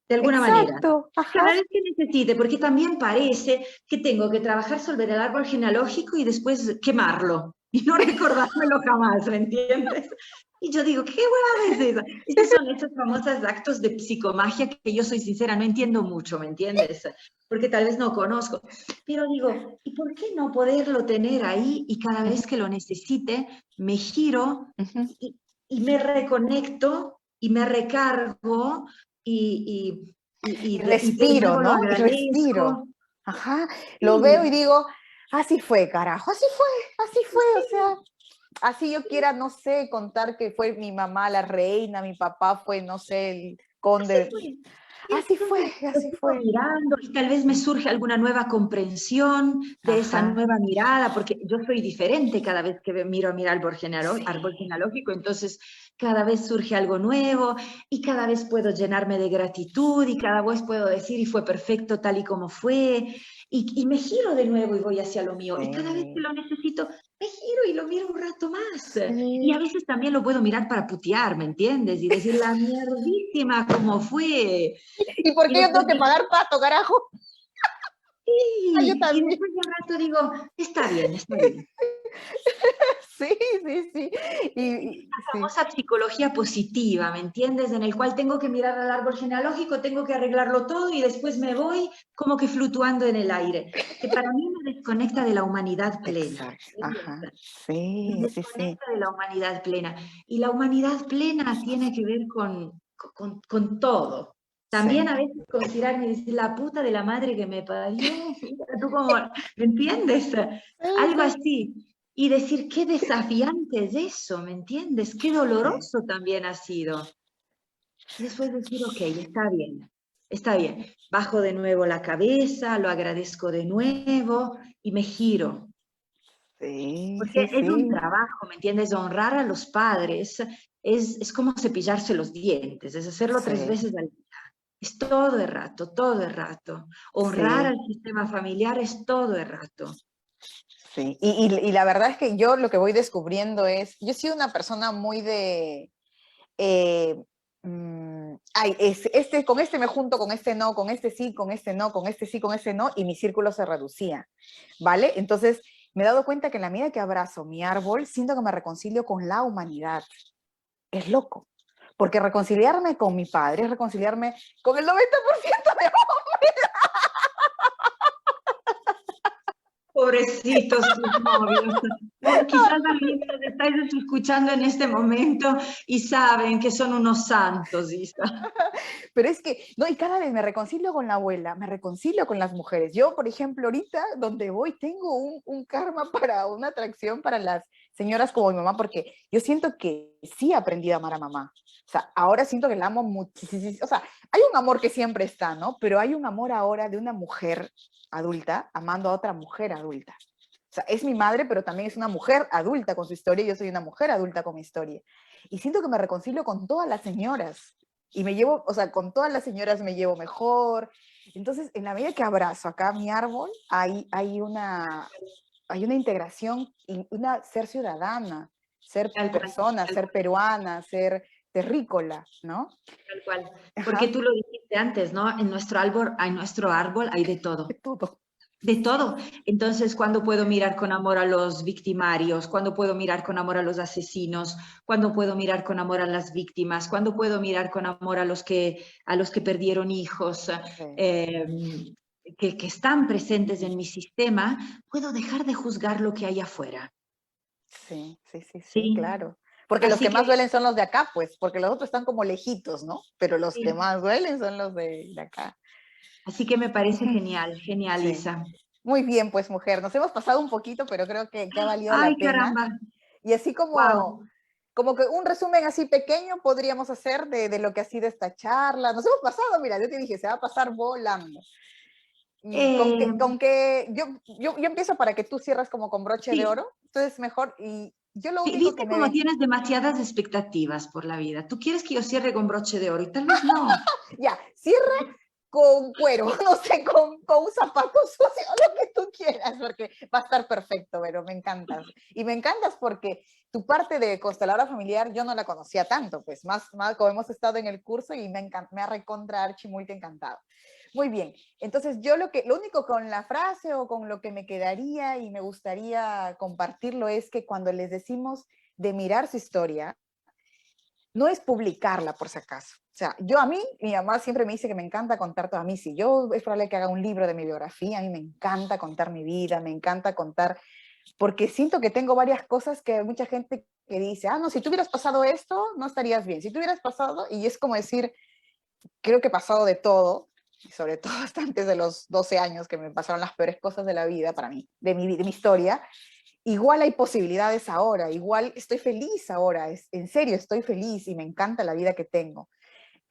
De alguna manera. Exacto. Ajá. Cada vez que necesite, porque también parece que tengo que trabajar sobre el árbol genealógico y después quemarlo y no recordármelo jamás, ¿me entiendes? Y yo digo, ¿qué huevada es esa? Estos son estos famosos actos de psicomagia que yo soy sincera, no entiendo mucho, ¿me entiendes? Porque tal vez no conozco. Pero digo, ¿y por qué no poderlo tener ahí y cada Ujú. vez que lo necesite me giro Ujú. y, y me reconecto y me recargo Y y de respiro, nuevo lo ¿no? Y respiro. agradezco. Ajá. Lo veo y Sí, digo, así fue, carajo, así fue, o sea, sí, así yo quiera, no sé, contar que fue mi mamá la reina, mi papá fue, no sé, el así conde. fue. Y entonces lo Así sigo fue. mirando y tal vez me surge alguna nueva comprensión de esa Ajá. nueva mirada, porque yo soy diferente cada vez que miro a mi árbol Sí. genealógico, entonces cada vez surge algo nuevo y cada vez puedo llenarme de gratitud y cada vez puedo decir y fue perfecto tal y como fue y me giro de nuevo y voy hacia lo mío y cada vez que Sí. lo necesito me giro y lo miro un rato más. Y a Sí. veces también lo puedo mirar para putear, ¿me entiendes? Y decir la mierdísima como fue. ¿Y por Y qué yo después tengo que digo, pagar pato, carajo? Ah, yo sí, y también. después de un rato digo, está bien, está bien. Sí, sí, sí. Sí. Famosa psicología positiva, ¿me entiendes? En el cual tengo que mirar al árbol genealógico, tengo que arreglarlo todo y después me voy como que fluctuando en el aire, que para mí me desconecta de la humanidad plena. Exacto. Ajá. ¿Entiendes? Me Sí, sí, sí. desconecta de la humanidad plena. Y la humanidad plena tiene que ver con todo. También Sí. a veces con tirarme y decir, la puta de la madre que me parió. Tú como, ¿me entiendes? Sí, Algo sí. así. Y decir, qué desafiante es eso, ¿me entiendes? Qué Sí. doloroso también ha sido. Y después decir, ok, está bien, está bien. Bajo de nuevo la cabeza, lo agradezco de nuevo y me giro. Sí, Porque sí, es un sí. trabajo, ¿me entiendes? Honrar a los padres es como cepillarse los dientes, es hacerlo 3 veces Sí, al día. Es todo el rato, todo el rato. Honrar al sí, sistema familiar es todo el rato. sí. Y la verdad es que yo lo que voy descubriendo es, yo he sido una persona muy de, eh, ay, con este me junto, con este no, con este sí, con este no, con este sí, con este no, y mi círculo se reducía, ¿vale? Entonces me he dado cuenta que en la medida que abrazo mi árbol, siento que me reconcilio con la humanidad. Es loco, porque reconciliarme con mi padre es reconciliarme con el 90% de Pobrecitos tus novios. Quizás alguien los estáis escuchando en este momento y saben que son unos santos, Isa. Pero es que, no, y cada vez me reconcilio con la abuela, me reconcilio con las mujeres. Yo, por ejemplo, ahorita donde voy, tengo un karma para una atracción para las señoras como mi mamá, porque yo siento que sí he aprendido a amar a mamá. O sea, ahora siento que la amo muchísimo. O sea, hay un amor que siempre está, ¿no? Pero hay un amor ahora de una mujer adulta amando a otra mujer adulta. O sea, es mi madre, pero también es una mujer adulta con su historia y yo soy una mujer adulta con mi historia. Y siento que me reconcilio con todas las señoras y me llevo, o sea, con todas las señoras me llevo mejor. Entonces, en la medida que abrazo acá mi árbol, hay una integración, una ser ciudadana, ser Tal cual, persona, tal ser cual, peruana, ser terrícola, ¿no? tal cual. Porque Ajá, tú lo dijiste antes, ¿no? En nuestro árbol hay de de todo. todo. De todo. Entonces, ¿cuándo puedo mirar con amor a los victimarios? ¿Cuándo puedo mirar con amor a los asesinos? ¿Cuándo puedo mirar con amor a las víctimas? ¿Cuándo puedo mirar con amor a los que perdieron hijos? Sí. Eh, que están presentes en mi sistema, puedo dejar de juzgar lo que hay afuera. Sí, sí, sí, sí, Sí, claro. Porque los así que que más duelen son los de acá, pues, porque los otros están como lejitos, ¿no? Pero los que sí. más duelen son los de acá. Así que me parece genial, genial, Sí. Isa. Muy bien, pues, mujer. Nos hemos pasado un poquito, pero creo que ha valido Ay, la pena. caramba. Y así Wow. como que un resumen así pequeño podríamos hacer de lo que ha sido esta charla. Nos hemos pasado, mira, yo te dije, se va a pasar volando. Yo empiezo para que tú cierres como con broche de Sí, oro, entonces mejor, y yo lo único viste que me cómo ve, tienes demasiadas expectativas por la vida. Tú quieres que yo cierre con broche de oro y tal vez no. ya, cierra con cuero, no sé, con un zapato sucio, lo que tú quieras, porque va a estar perfecto, pero me encantas. Y me encantas porque tu parte de consteladora familiar yo no la conocía tanto, pues más como hemos estado en el curso y me ha recontra archi muy encantado. Muy bien, entonces yo lo único con la frase o con lo que me quedaría y me gustaría compartirlo es que cuando les decimos de mirar su historia, no es publicarla por si acaso. O sea, mi mamá siempre me dice que me encanta contar todo. A mí, si yo es probable que haga un libro de mi biografía, a mí me encanta contar mi vida, me encanta contar, porque siento que tengo varias cosas que hay mucha gente que dice, no, si tú hubieras pasado esto, no estarías bien. Si tú hubieras pasado, y es como decir, creo que he pasado de todo, y sobre todo hasta antes de los 12 años que me pasaron las peores cosas de la vida para mí, de mi historia, igual hay posibilidades ahora, igual estoy feliz ahora, en serio estoy feliz y me encanta la vida que tengo.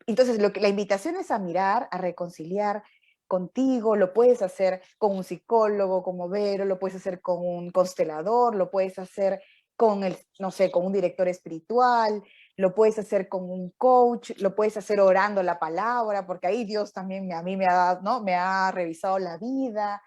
Entonces, la invitación es a mirar, a reconciliar contigo, lo puedes hacer con un psicólogo como Vero, lo puedes hacer con un constelador, lo puedes hacer con no sé, con un director espiritual, lo puedes hacer con un coach, lo puedes hacer orando la palabra, porque ahí Dios también a mí me ha, ¿no? Me ha revisado la vida,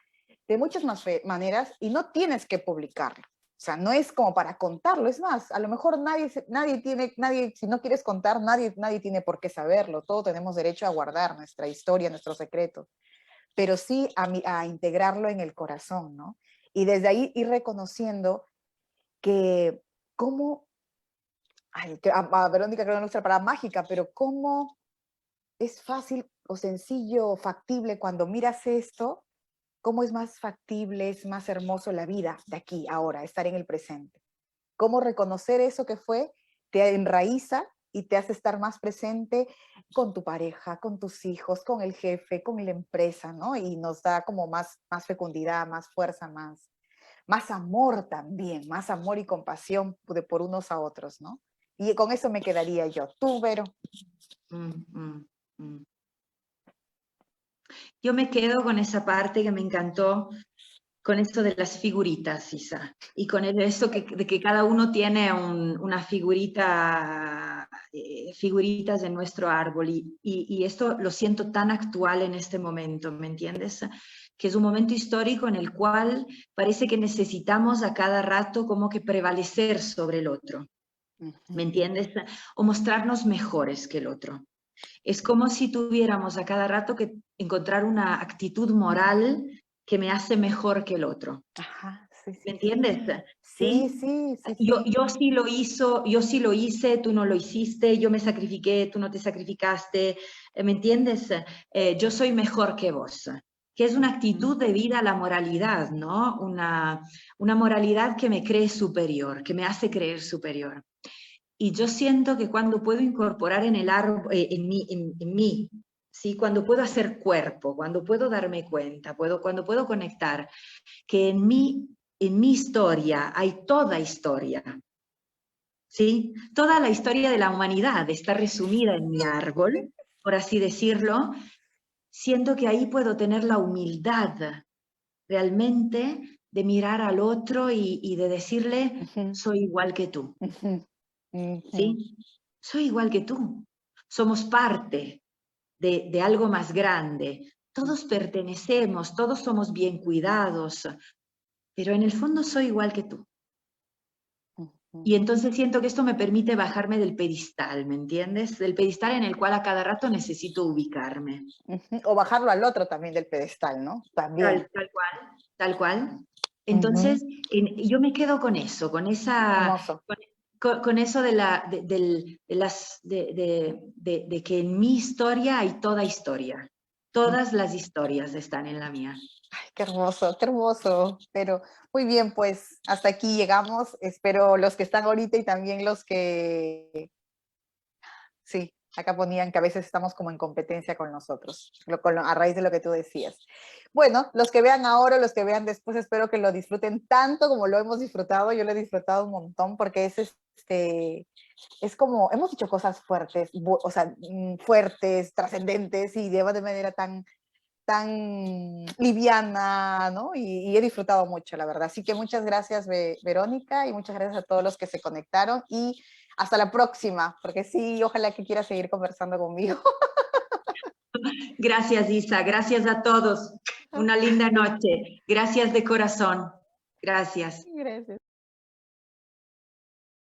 de muchas maneras, y no tienes que publicarlo. O sea, no es como para contarlo, es más, a lo mejor nadie, si no quieres contar, nadie tiene por qué saberlo, todos tenemos derecho a guardar nuestra historia, nuestros secretos, pero sí a integrarlo en el corazón, ¿no? Y desde ahí ir reconociendo que cómo, a Verónica creo que no usa la palabra mágica, pero cómo es fácil o sencillo o factible cuando miras esto, cómo es más factible, es más hermoso la vida de aquí, ahora, estar en el presente. Cómo reconocer eso que fue te enraiza y te hace estar más presente con tu pareja, con tus hijos, con el jefe, con la empresa, ¿no? Y nos da como más fecundidad, más fuerza, más amor también, más amor y compasión por unos a otros, ¿no? Y con eso me quedaría yo. Tú, Vero. Mm, mm, mm. Yo me quedo con esa parte que me encantó, con esto de las figuritas, Isa, y con eso de que cada uno tiene una figurita, figuritas en nuestro árbol, y esto lo siento tan actual en este momento, ¿me entiendes? Que es un momento histórico en el cual parece que necesitamos a cada rato como que prevalecer sobre el otro, ¿me entiendes? O mostrarnos mejores que el otro. Es como si tuviéramos a cada rato que encontrar una actitud moral que me hace mejor que el otro. Ajá, sí, ¿Me sí, entiendes? sí. Sí, ¿Sí? sí, sí, sí. Yo sí lo hice, tú no lo hiciste, yo me sacrifiqué, tú no te sacrificaste, ¿me entiendes? Yo soy mejor que vos, que es una actitud de vida a la moralidad, ¿no? Una moralidad que me cree superior, que me hace creer superior. Y yo siento que cuando puedo incorporar en el árbol, en mí, ¿sí? Cuando puedo hacer cuerpo, cuando puedo darme cuenta, cuando puedo conectar, que en mi historia hay toda historia, ¿sí? Toda la historia de la humanidad está resumida en mi árbol, por así decirlo. Siento que ahí puedo tener la humildad realmente de mirar al otro y de decirle, Ujú, soy igual que tú, ujú, ujú, ¿sí? Soy igual que tú. Somos parte de algo más grande. Todos pertenecemos, todos somos bien cuidados, pero en el fondo soy igual que tú. ujú. Y entonces siento que esto me permite bajarme del pedestal, ¿me entiendes? Del pedestal en el cual a cada rato necesito ubicarme. Ujú. O bajarlo al otro también del pedestal, ¿no? También. Tal cual, tal cual. Ujú. Entonces, yo me quedo con eso, Hermoso. con eso de que en mi historia hay toda historia. Todas las historias están en la mía. Ay, qué hermoso. Pero muy bien, pues hasta aquí llegamos. Espero los que están ahorita y también los que, sí, acá ponían que a veces estamos como en competencia con nosotros, a raíz de lo que tú decías. Bueno, los que vean ahora, los que vean después, espero que lo disfruten tanto como lo hemos disfrutado. Yo lo he disfrutado un montón porque es como, hemos dicho cosas fuertes, o sea, fuertes, trascendentes y de manera tan liviana, ¿no? Y he disfrutado mucho, la verdad. Así que muchas gracias, Verónica, y muchas gracias a todos los que se conectaron y hasta la próxima, porque sí, ojalá que quieras seguir conversando conmigo. Gracias, Isa. Gracias a todos. Una linda noche. Gracias de corazón. Gracias. Gracias.